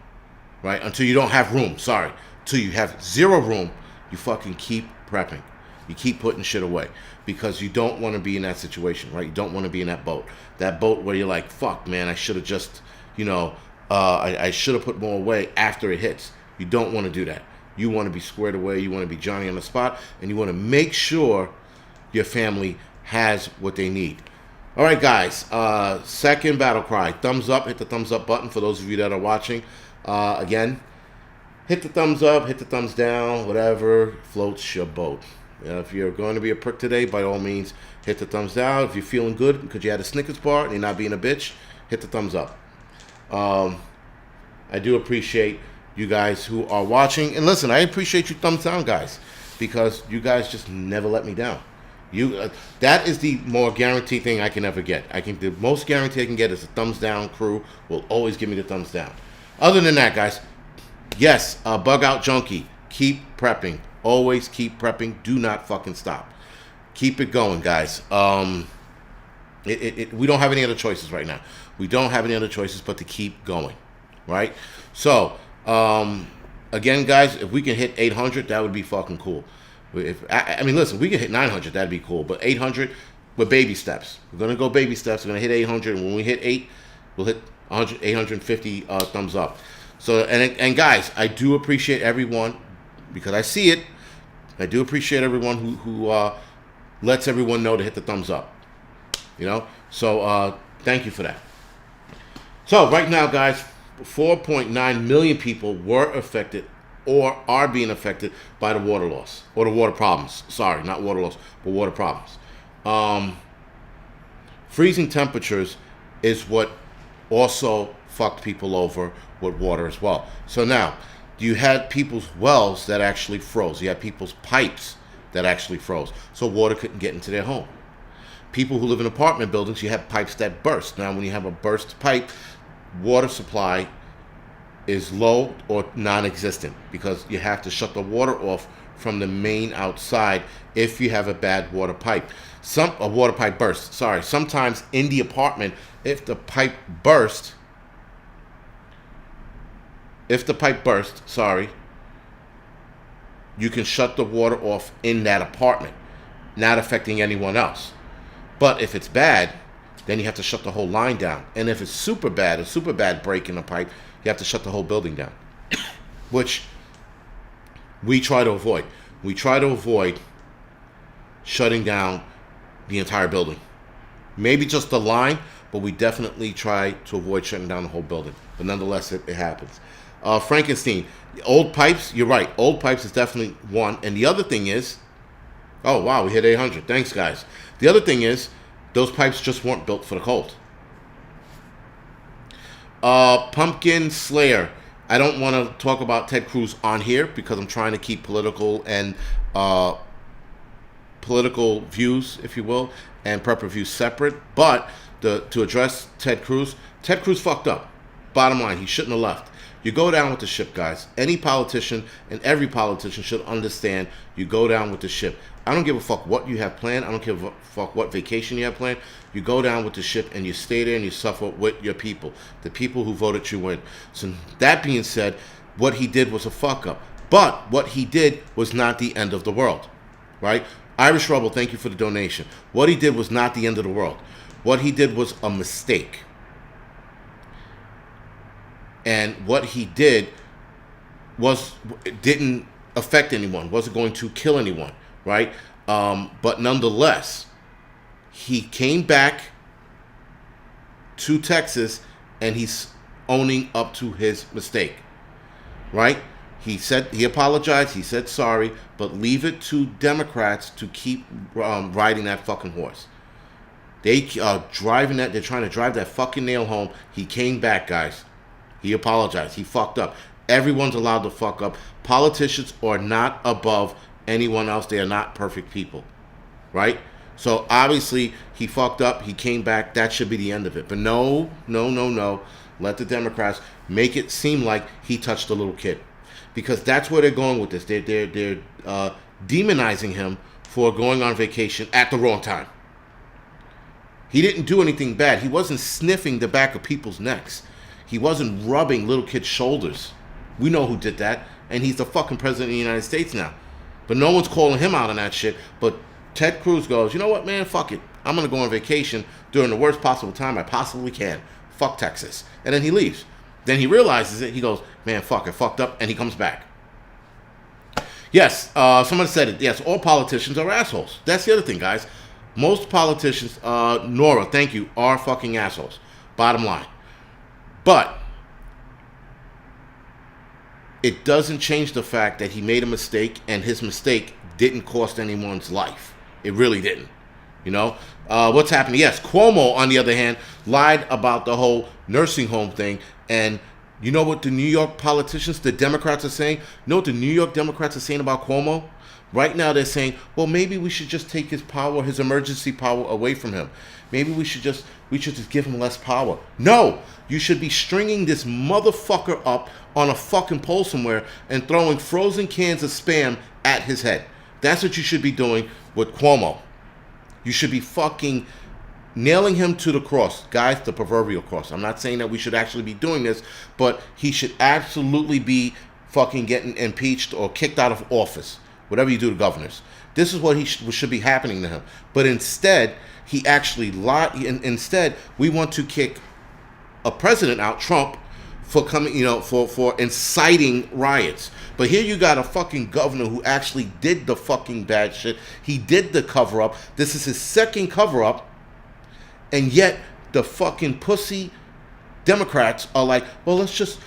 right? Until you don't have room, Until you have zero room, you fucking keep prepping. You keep putting shit away because you don't want to be in that situation, right? You don't want to be in that boat. That boat where you're like, fuck, man, I should have just, I should have put more away after it hits. You don't want to do that. You want to be squared away. You want to be Johnny on the spot, and you want to make sure your family has what they need. All right, guys. Second battle cry. Thumbs up. Hit the thumbs up button for those of you that are watching. Again, hit the thumbs up. Hit the thumbs down. Whatever floats your boat. If you're going to be a prick today, by all means, hit the thumbs down. If you're feeling good because you had a Snickers bar and you're not being a bitch, hit the thumbs up. I do appreciate you guys who are watching. And listen, I appreciate you thumbs down, guys, because you guys just never let me down. That is the more guaranteed thing I can ever get. The most guarantee I can get is a thumbs down. Crew will always give me the thumbs down. Other than that, guys, yes, Bug Out Junkie, keep prepping. Always keep prepping. Do not fucking stop. Keep it going, guys. We don't have any other choices right now. We don't have any other choices but to keep going, right? So, again, guys, if we can hit 800, that would be fucking cool. Listen, we can hit 900, that'd be cool. But 800, with baby steps. We're going to go baby steps. We're going to hit 800. And when we hit 8, we'll hit 850 thumbs up. So, and guys, I do appreciate everyone, because I see it. I do appreciate everyone who lets everyone know to hit the thumbs up. So thank you for that. So right now, guys, 4.9 million people were affected or are being affected by the water loss or the water problems. Sorry, not water loss, but water problems. Freezing temperatures is what also fucked people over with water as well. So now, you had people's wells that actually froze. You had people's pipes that actually froze. So water couldn't get into their home, People who live in apartment buildings, you have pipes that burst. Now, when you have a burst pipe, water supply is low or non-existent because you have to shut the water off from the main outside if you have a bad water pipe. A water pipe burst. Sorry. Sometimes in the apartment, if the pipe burst, you can shut the water off in that apartment, not affecting anyone else. But if it's bad, then you have to shut the whole line down. And if it's super bad, a super bad break in the pipe, you have to shut the whole building down, which we try to avoid. We try to avoid shutting down the entire building. Maybe just the line, but we definitely try to avoid shutting down the whole building. But nonetheless, it happens. Frankenstein, old pipes, you're right. Old pipes is definitely one. And the other thing is, oh, wow, we hit 800. Thanks, guys. The other thing is, those pipes just weren't built for the cold. Pumpkin Slayer. I don't want to talk about Ted Cruz on here because I'm trying to keep political and political views, if you will, and prepper views separate. But to address Ted Cruz fucked up. Bottom line, he shouldn't have left. You go down with the ship, guys. Any politician and every politician should understand you go down with the ship. I don't give a fuck what you have planned. I don't give a fuck what vacation you have planned. You go down with the ship and you stay there and you suffer with your people, the people who voted you in. So that being said, what he did was a fuck up. But what he did was not the end of the world, right? Irish Rebel, thank you for the donation. What he did was not the end of the world. What he did was a mistake. And what he did didn't affect anyone, wasn't going to kill anyone, right? But nonetheless, he came back to Texas and he's owning up to his mistake, right? He apologized, he said sorry, but leave it to Democrats to keep riding that fucking horse. They're trying to drive that fucking nail home. He came back, guys. He apologized. He fucked up. Everyone's allowed to fuck up. Politicians are not above anyone else. They are not perfect people, right? So obviously he fucked up. He came back. That should be the end of it. But no. Let the Democrats make it seem like he touched a little kid, because that's where they're going with this. They're demonizing him for going on vacation at the wrong time. He didn't do anything bad. He wasn't sniffing the back of people's necks. He wasn't rubbing little kids' shoulders. We know who did that, and he's the fucking president of the United States now. But no one's calling him out on that shit. But Ted Cruz goes, you know what, man, fuck it. I'm going to go on vacation during the worst possible time I possibly can. Fuck Texas. And then he leaves. Then he realizes it. He goes, man, fuck, I fucked up, and he comes back. Yes, someone said it. Yes, all politicians are assholes. That's the other thing, guys. Most politicians, Nora, thank you, are fucking assholes. Bottom line. But it doesn't change the fact that he made a mistake, and his mistake didn't cost anyone's life. It really didn't. You know? What's happening? Yes, Cuomo, on the other hand, lied about the whole nursing home thing. And you know what the New York politicians, the Democrats, are saying? You know what the New York Democrats are saying about Cuomo? Right now they're saying, well, maybe we should just take his power, his emergency power, away from him. Maybe we should just give him less power. No! You should be stringing this motherfucker up on a fucking pole somewhere and throwing frozen cans of Spam at his head. That's what you should be doing with Cuomo. You should be fucking nailing him to the cross. Guys, the proverbial cross. I'm not saying that we should actually be doing this, but he should absolutely be fucking getting impeached or kicked out of office. Whatever you do to governors. This is what should be happening to him. But instead, he actually lied. Instead, we want to kick a president out, Trump, for coming, for inciting riots. But here you got a fucking governor who actually did the fucking bad shit. He did the cover up. This is his second cover up. And yet the fucking pussy Democrats are like, well, let's just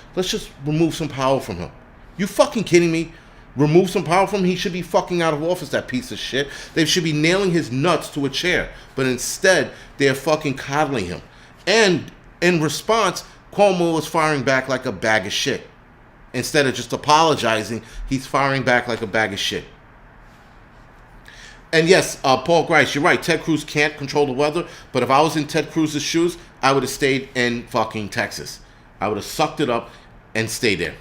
remove some power from him. You fucking kidding me? Remove some power from him? He should be fucking out of office, that piece of shit. They should be nailing his nuts to a chair. But instead, they're fucking coddling him. And in response, Cuomo was firing back like a bag of shit. Instead of just apologizing, he's firing back like a bag of shit. And yes, Paul Grice, you're right. Ted Cruz can't control the weather, but if I was in Ted Cruz's shoes, I would have stayed in fucking Texas. I would have sucked it up and stayed there.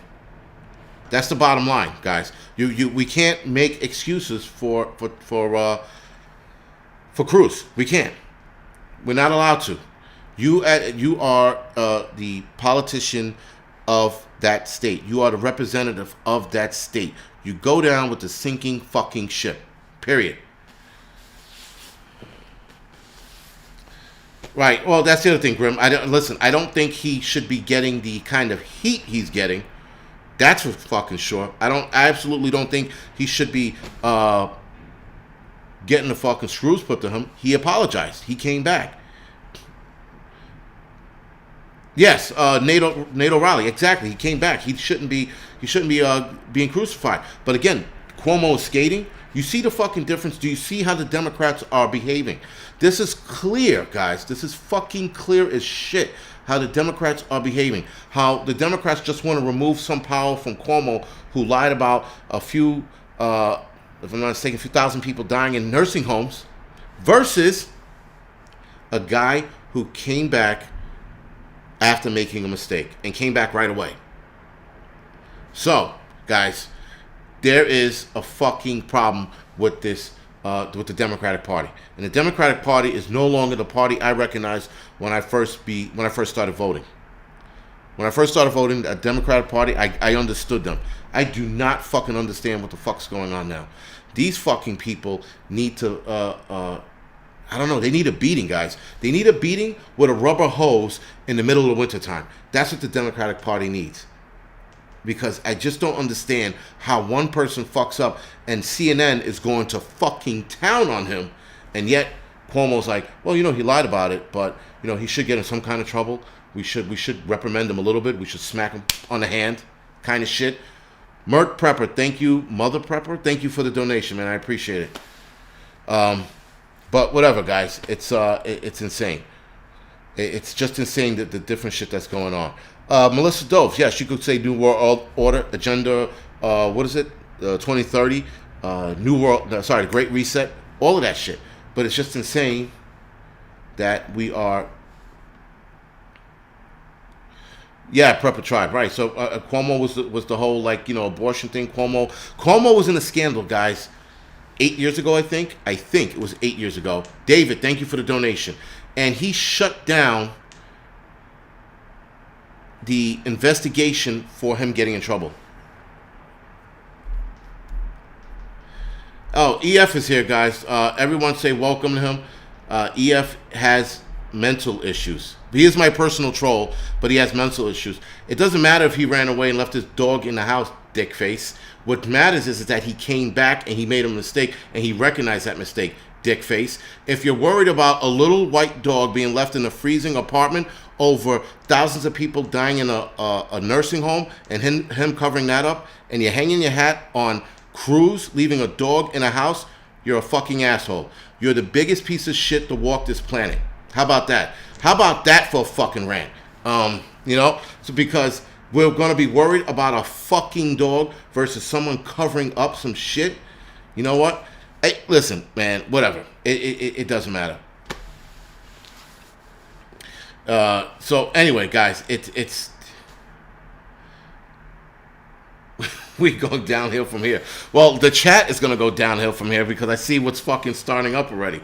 That's the bottom line, guys. We can't make excuses for Cruz. We can't. We're not allowed to. You are the politician of that state. You are the representative of that state. You go down with the sinking fucking ship. Period. Right. Well, that's the other thing, Grim. I don't think he should be getting the kind of heat he's getting. That's for fucking sure. I absolutely don't think he should be getting the fucking screws put to him. He apologized. He came back. Yes, NATO rally. Exactly. He came back. He shouldn't be being crucified. But again, Cuomo is skating. You see the fucking difference? Do you see how the Democrats are behaving? This is clear, guys. This is fucking clear as shit how the Democrats are behaving. How the Democrats just want to remove some power from Cuomo, who lied about a few, if I'm not mistaken, a few thousand people dying in nursing homes, versus a guy who came back after making a mistake and came back right away. So, guys, there is a fucking problem with this, with the Democratic Party, and the Democratic Party is no longer the party I recognized when I first started voting. When I first started voting, the Democratic Party, I understood them. I do not fucking understand what the fuck's going on now. These fucking people need to, I don't know, they need a beating, guys. They need a beating with a rubber hose in the middle of the wintertime. That's what the Democratic Party needs. Because I just don't understand how one person fucks up and CNN is going to fucking town on him, and yet Cuomo's like, well, he lied about it, but he should get in some kind of trouble. We should reprimand him a little bit. We should smack him on the hand, kind of shit. Mert Prepper, thank you. Mother Prepper, thank you for the donation, man. I appreciate it. But whatever, guys. It's insane. It's just insane that the different shit that's going on. Melissa Dove, yes, you could say New World Order, Agenda, what is it? 2030, New World, the Great Reset, all of that shit. But it's just insane that we are. Yeah, Prepper Tribe, right. So Cuomo was the whole, abortion thing. Cuomo was in a scandal, guys, 8 years ago, I think. I think it was 8 years ago. David, thank you for the donation. And he shut down the investigation for him getting in trouble. Oh, EF is here, guys. Everyone say welcome to him. EF has mental issues. He is my personal troll, but he has mental issues. It doesn't matter if he ran away and left his dog in the house, dick face. What matters is that he came back and he made a mistake, and he recognized that mistake, dick face. If you're worried about a little white dog being left in a freezing apartment over thousands of people dying in a nursing home, and him covering that up, and you're hanging your hat on Cruz leaving a dog in a house, you're a fucking asshole. You're the biggest piece of shit to walk this planet. How about that? How about that for a fucking rant? So because we're going to be worried about a fucking dog versus someone covering up some shit. You know what? Hey, listen, man, whatever. It doesn't matter. So anyway, guys, it's we going downhill from here. Well, the chat is going to go downhill from here because I see what's fucking starting up already.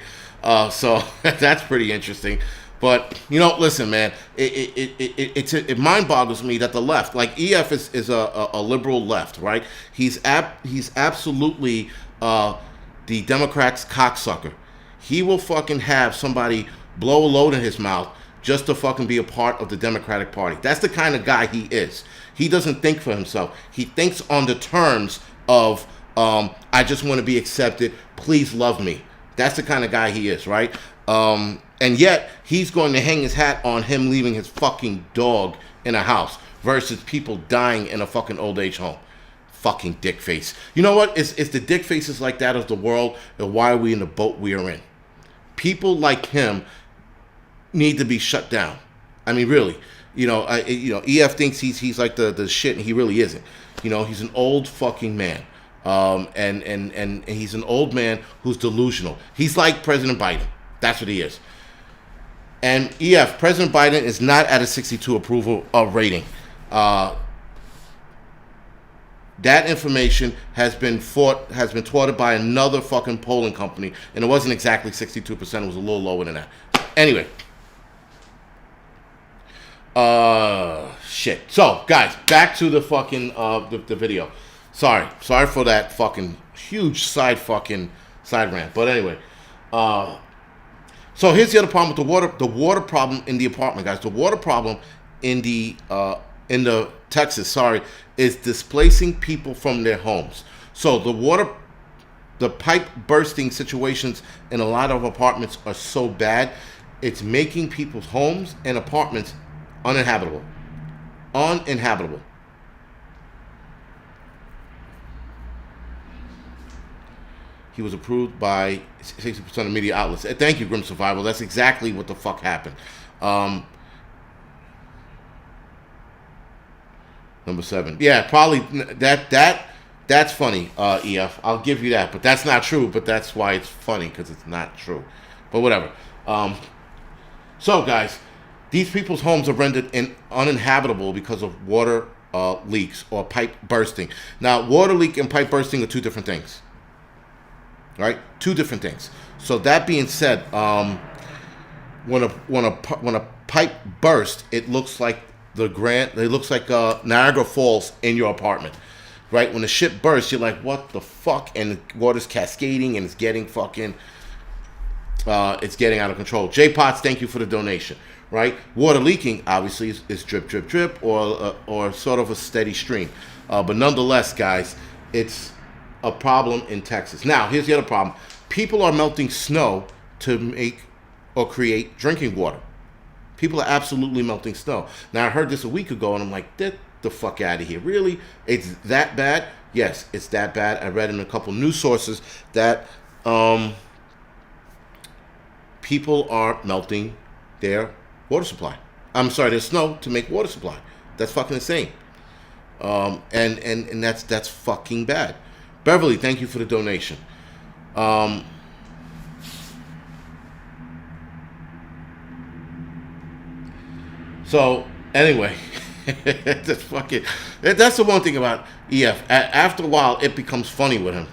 So that's pretty interesting. But listen, man, it mind boggles me that the left, like EF, is a liberal left, right? He's absolutely the Democrats' cocksucker. He will fucking have somebody blow a load in his mouth just to fucking be a part of the Democratic Party. That's the kind of guy he is. He doesn't think for himself. He thinks on the terms of, I just want to be accepted. Please love me. That's the kind of guy he is, right? And yet, he's going to hang his hat on him leaving his fucking dog in a house versus people dying in a fucking old age home. Fucking dick face. You know what? It's the dick faces like that of the world, and why are we in the boat we are in? People like him need to be shut down. I mean, really. EF thinks he's like the shit, and he really isn't. He's an old fucking man. And he's an old man who's delusional. He's like President Biden. That's what he is. And EF, President Biden is not at a 62 approval rating. That information has been thwarted by another fucking polling company, and it wasn't exactly 62%. It was a little lower than that. Anyway, shit. So, guys, back to the fucking the video. Sorry for that fucking huge side rant. But anyway, so here's the other problem with the water. The water problem in the apartment, guys. The water problem in the Texas, is displacing people from their homes. So the pipe bursting situations in a lot of apartments are so bad, it's making people's homes and apartments uninhabitable. Uninhabitable. He was approved by 60% of media outlets. Thank you, Grim Survival. That's exactly what the fuck happened. Number 7. Yeah, probably that's funny, EF. I'll give you that. But that's not true. But that's why it's funny, because it's not true. But whatever. So, guys, these people's homes are rendered uninhabitable because of water leaks or pipe bursting. Now, water leak and pipe bursting are two different things. Right? Two different things. So that being said, when a pipe bursts, it looks like Niagara Falls in your apartment, right? When the shit bursts, you're like, what the fuck? And the water's cascading and it's getting out of control. J Potts, thank you for the donation, right? Water leaking, obviously, is drip, drip, drip, or sort of a steady stream. But nonetheless, guys, it's a problem in Texas. Now, here's the other problem. People are melting snow to make or create drinking water. People are absolutely melting snow. Now, I heard this a week ago, and I'm like, get the fuck out of here. Really? It's that bad? Yes, it's that bad. I read in a couple news sources that people are melting their water supply. I'm sorry, their snow to make water supply. That's fucking insane. And that's fucking bad. Beverly, thank you for the donation. So anyway, that's the one thing about EF. After a while, it becomes funny with him.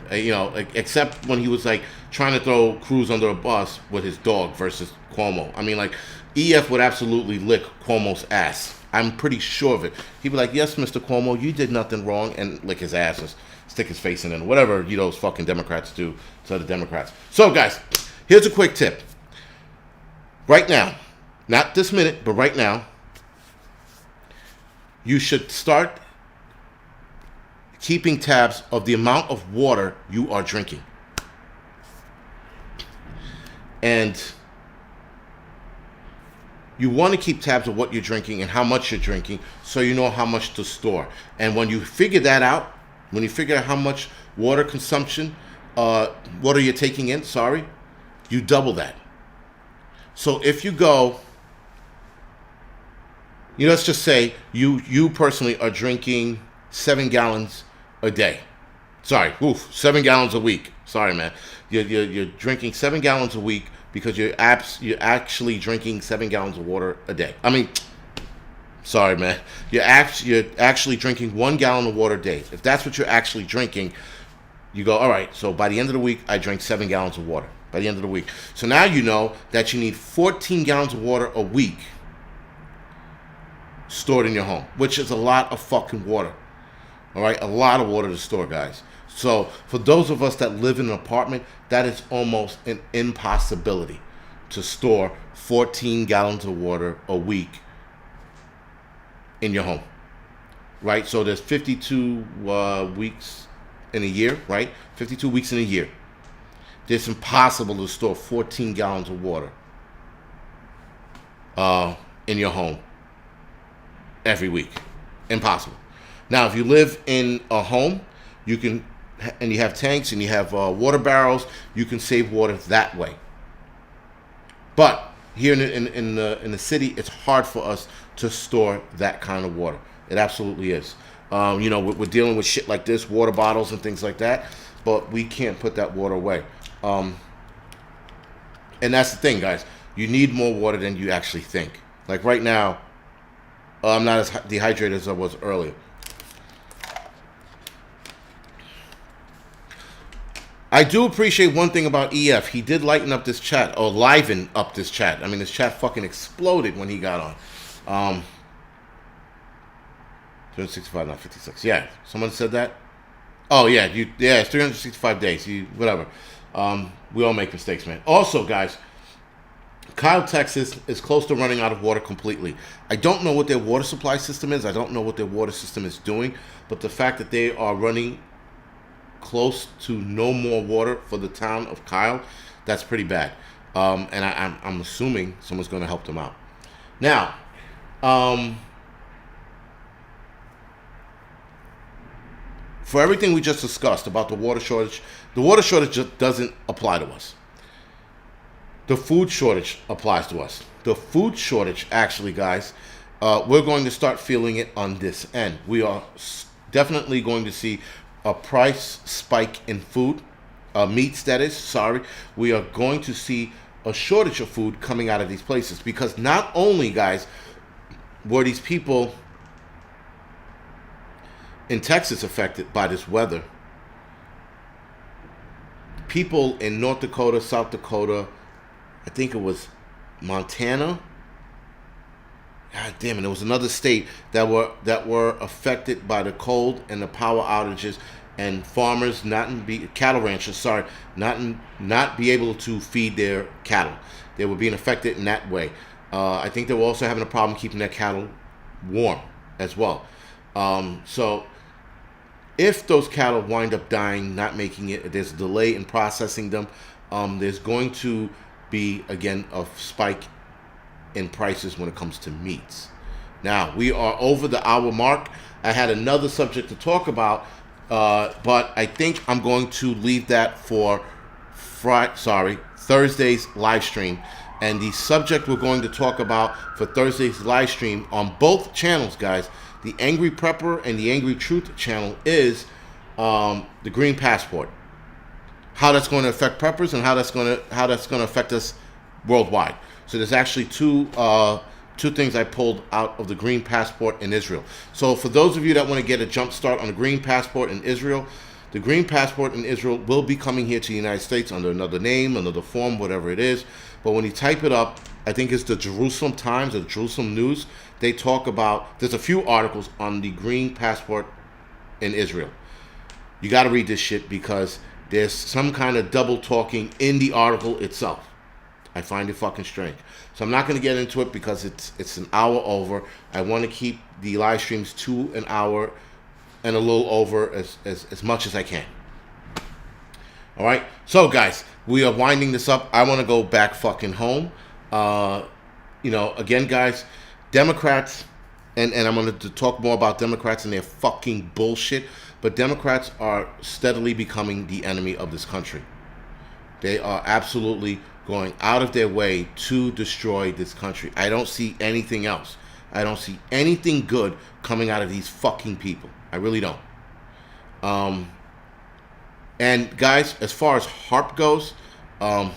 Except when he was like trying to throw Cruz under a bus with his dog versus Cuomo. I mean, like, EF would absolutely lick Cuomo's ass. I'm pretty sure of it. He'd be like, "Yes, Mr. Cuomo, you did nothing wrong," and lick his ass and stick his face in it, whatever those fucking Democrats do to the Democrats. So, guys, here's a quick tip. Right now, not this minute, but right now, you should start keeping tabs of the amount of water you are drinking. And you want to keep tabs of what you're drinking and how much you're drinking so you know how much to store. And when you figure that out, when you figure out how much water you're taking in, you double that. So if you go, let's just say you personally are drinking 7 gallons a day. 7 gallons a week. Sorry, man. You're drinking 7 gallons a week because you're actually drinking 7 gallons of water a day. I mean, sorry, man. You're actually drinking 1 gallon of water a day. If that's what you're actually drinking, you go, all right, so by the end of the week, I drank 7 gallons of water. By the end of the week. So now you know that you need 14 gallons of water a week stored in your home, which is a lot of fucking water. All right, a lot of water to store, guys. So for those of us that live in an apartment, that is almost an impossibility to store 14 gallons of water a week in your home, right? So there's 52 weeks in a year, right? 52 weeks in a year. It's impossible to store 14 gallons of water in your home every week. Impossible. Now, if you live in a home, and you have tanks and you have water barrels, you can save water that way. But here in the city, it's hard for us to store that kind of water. It absolutely is. You know, we're dealing with shit like this, water bottles and things like that, but we can't put that water away. And that's the thing, guys. You need more water than you actually think. Like right now, I'm not as dehydrated as I was earlier. I do appreciate one thing about EF. He did lighten up this chat, or liven up this chat. I mean, this chat fucking exploded when he got on. 365, not 56. Yeah, someone said that. Oh yeah, it's 365 days. Whatever. We all make mistakes, man. Also, guys, Kyle, Texas is close to running out of water completely. I don't know what their water supply system is. I don't know what their water system is doing. But the fact that they are running close to no more water for the town of Kyle, that's pretty bad. And I'm assuming someone's going to help them out. Now, for everything we just discussed about the water shortage just doesn't apply to us. The food shortage applies to us. The food shortage, actually, guys, we're going to start feeling it on this end. We are definitely going to see a price spike in food, meats, that is, sorry. We are going to see a shortage of food coming out of these places because not only, guys, were these people in Texas affected by this weather, people in North Dakota, South Dakota, I think it was Montana. God damn it! There was another state that were affected by the cold and the power outages, and farmers cattle ranchers, not be able to feed their cattle. They were being affected in that way. I think they were also having a problem keeping their cattle warm as well. So if those cattle wind up dying, not making it, there's a delay in processing them. There's going to be, again, a spike in prices when it comes to meats. Now, we are over the hour mark. I had another subject to talk about, but I think I'm going to leave that for Thursday's live stream. And the subject we're going to talk about for Thursday's live stream on both channels, guys, the Angry Prepper and the Angry Truth channel, is the Green Passport. How that's going to affect preppers and how that's going to affect us worldwide. So there's actually two things I pulled out of the Green Passport in Israel. So for those of you that want to get a jump start on the Green Passport in Israel, the Green Passport in Israel will be coming here to the United States under another name, another form, whatever it is. But when you type it up, I think it's the Jerusalem Times or the Jerusalem News. They talk about, there's a few articles on the Green Passport in Israel. You got to read this shit because there's some kind of double talking in the article itself. I find it fucking strange. So I'm not going to get into it because it's an hour over. I want to keep the live streams to an hour and a little over as much as I can. All right? So, guys, we are winding this up. I want to go back fucking home. Again, guys, Democrats, and I'm going to talk more about Democrats and their fucking bullshit, but Democrats are steadily becoming the enemy of this country. They are absolutely going out of their way to destroy this country. I don't see anything else. I don't see anything good coming out of these fucking people. I really don't. And guys, as far as HARP goes, I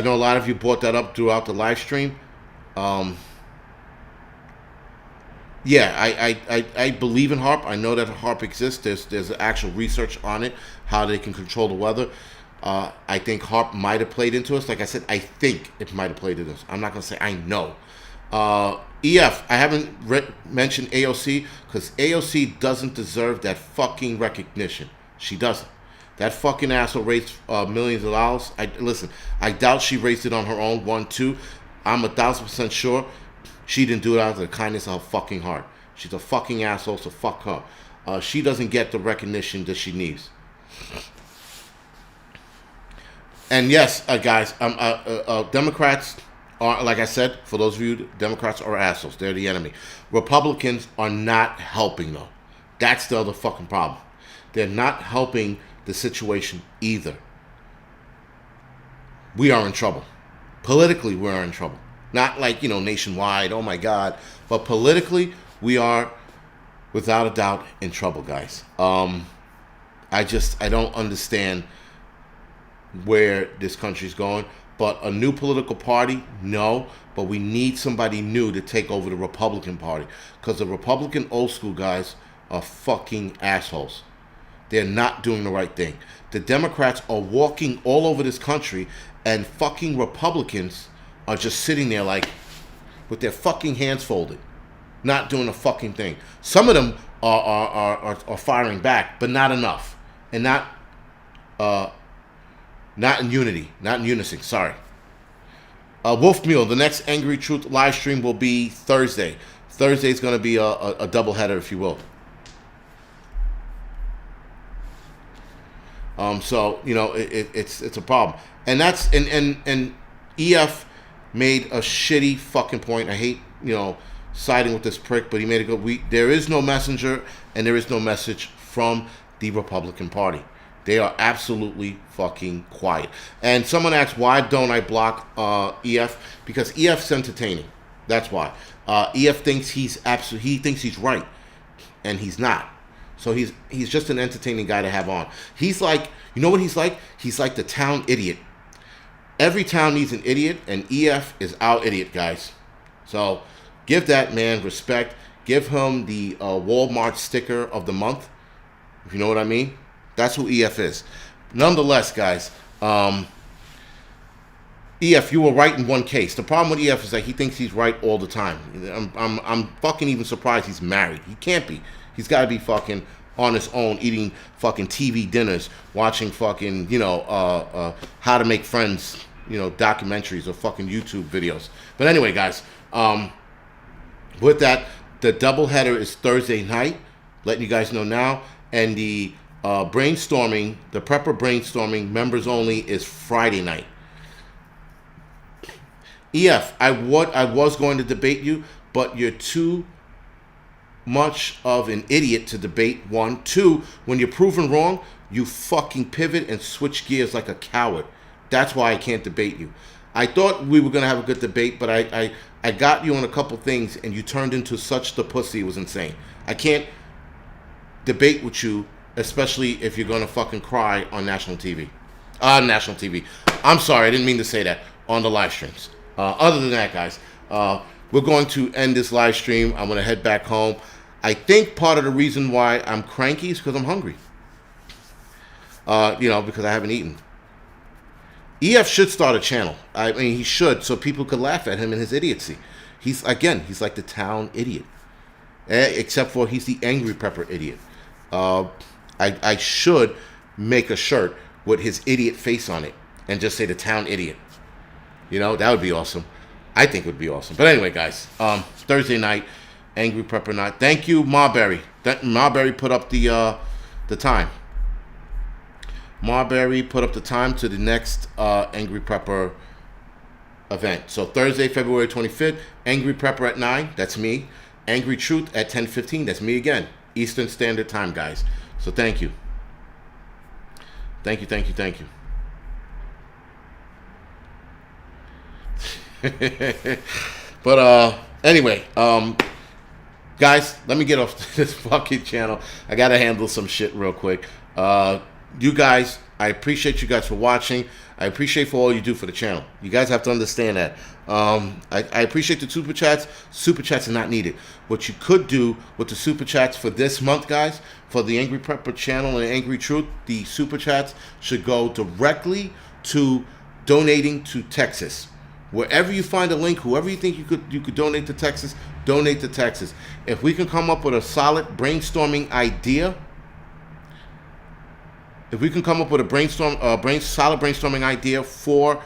know a lot of you brought that up throughout the live stream. I believe in HARP. I know that HARP exists. There's actual research on it, how they can control the weather. I think HARP might have played into us. Like I said, I think it might have played into us. I'm not going to say I know. EF, I haven't mentioned AOC because AOC doesn't deserve that fucking recognition. She doesn't. That fucking asshole raised millions of dollars. I doubt she raised it on her own. 1, 2. I'm 1,000% sure she didn't do it out of the kindness of her fucking heart. She's a fucking asshole, so fuck her. She doesn't get the recognition that she needs. And yes, guys, Democrats are, like I said, for those of you, Democrats are assholes. They're the enemy. Republicans are not helping, though. That's the other fucking problem. They're not helping the situation either. We are in trouble. Politically, we are in trouble. Not like, nationwide, oh my God. But politically, we are, without a doubt, in trouble, guys. I don't understand where this country's going. But a new political party, no. But we need somebody new to take over the Republican Party. Because the Republican old school guys are fucking assholes. They're not doing the right thing. The Democrats are walking all over this country, and fucking Republicans are just sitting there like with their fucking hands folded, not doing a fucking thing. Some of them are firing back, but not enough, and not in unity, not in unison. Sorry. Wolf Mule, the next Angry Truth live stream will be Thursday. Thursday is going to be a double header, if you will. So it's a problem, and that's and EF made a shitty fucking point. I hate siding with this prick, but he made a good. There is no messenger and there is no message from the Republican Party. They are absolutely fucking quiet. And someone asked, why don't I block EF? Because EF's entertaining. That's why. EF thinks he thinks he's right, and he's not. So he's just an entertaining guy to have on. He's like, you know what he's like? He's like the town idiot. Every town needs an idiot, and EF is our idiot, guys. So give that man respect. Give him the Walmart sticker of the month, if you know what I mean. That's who EF is. Nonetheless, guys, EF, you were right in one case. The problem with EF is that he thinks he's right all the time. I'm fucking even surprised he's married. He can't be. He's got to be fucking on his own, eating fucking TV dinners, watching fucking, how to make friends, documentaries or fucking YouTube videos. But anyway, guys, with that, the doubleheader is Thursday night, letting you guys know now. And the brainstorming, the Prepper brainstorming, members only, is Friday night. EF, I was going to debate you, but you're too much of an idiot to debate. 1, 2, when you're proven wrong, you fucking pivot and switch gears like a coward. That's why I can't debate you. I thought we were going to have a good debate, but I got you on a couple things, and you turned into such the pussy. It was insane. I can't debate with you, especially if you're going to fucking cry on national TV. National TV. I'm sorry, I didn't mean to say that on the live streams. Other than that, guys, we're going to end this live stream. I'm going to head back home. I think part of the reason why I'm cranky is because I'm hungry. Because I haven't eaten. EF should start a channel. I mean, he should, so people could laugh at him and his idiocy. He's like the town idiot. Except for he's the Angryprepper idiot. I should make a shirt with his idiot face on it and just say the town idiot. That would be awesome. I think it would be awesome. But anyway, guys, Thursday night, Angryprepper night. Thank you, Marbury. Marbury put up the time. Marbury put up the time to the next Angryprepper event. So Thursday, February 25th, Angryprepper at 9. That's me. Angry Truth at 10:15. That's me again. Eastern Standard Time, guys. So thank you. Thank you, thank you, thank you. But anyway, guys, let me get off this fucking channel. I gotta handle some shit real quick. You guys, I appreciate you guys for watching. I appreciate for all you do for the channel. You guys have to understand that. I appreciate the super chats. Super chats are not needed. What you could do with the super chats for this month, guys, for the Angryprepper channel and Angry Truth, the super chats should go directly to donating to Texas. Wherever you find a link, whoever you think you could donate to Texas, donate to Texas. If we can come up with a solid brainstorming idea, if we can come up with a solid brainstorming idea for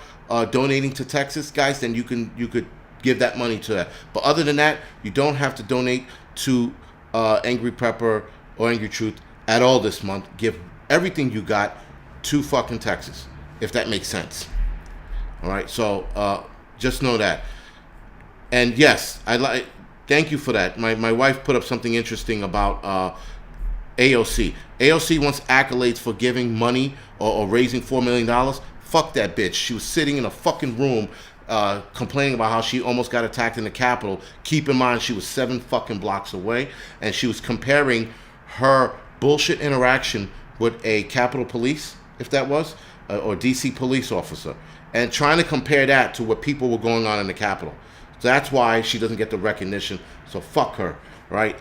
donating to Texas, guys, then you could give that money to that. But other than that, you don't have to donate to Angryprepper or Angry Truth at all this month. Give everything you got to fucking Texas, if that makes sense. All right, so just know that. And yes, thank you for that. My wife put up something interesting about AOC. AOC wants accolades for giving money or raising $4 million. Fuck that bitch. She was sitting in a fucking room complaining about how she almost got attacked in the Capitol. Keep in mind, she was 7 fucking blocks away, and she was comparing her bullshit interaction with a Capitol Police, if that was, or DC police officer, and trying to compare that to what people were going on in the Capitol. So that's why she doesn't get the recognition. So fuck her, right?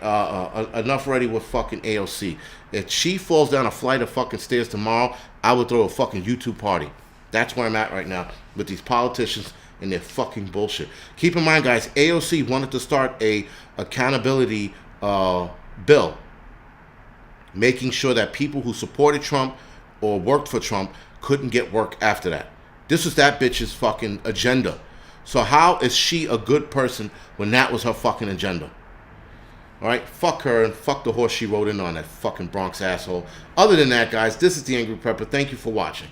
Enough already with fucking AOC. If she falls down a flight of fucking stairs tomorrow, I would throw a fucking YouTube party. That's where I'm at right now with these politicians and their fucking bullshit. Keep in mind, guys, AOC wanted to start a accountability bill, making sure that people who supported Trump or worked for Trump couldn't get work after that. This was that bitch's fucking agenda. So how is she a good person when that was her fucking agenda? All right, fuck her and fuck the horse she rode in on, that fucking Bronx asshole. Other than that, guys, this is the Angry Prepper. Thank you for watching.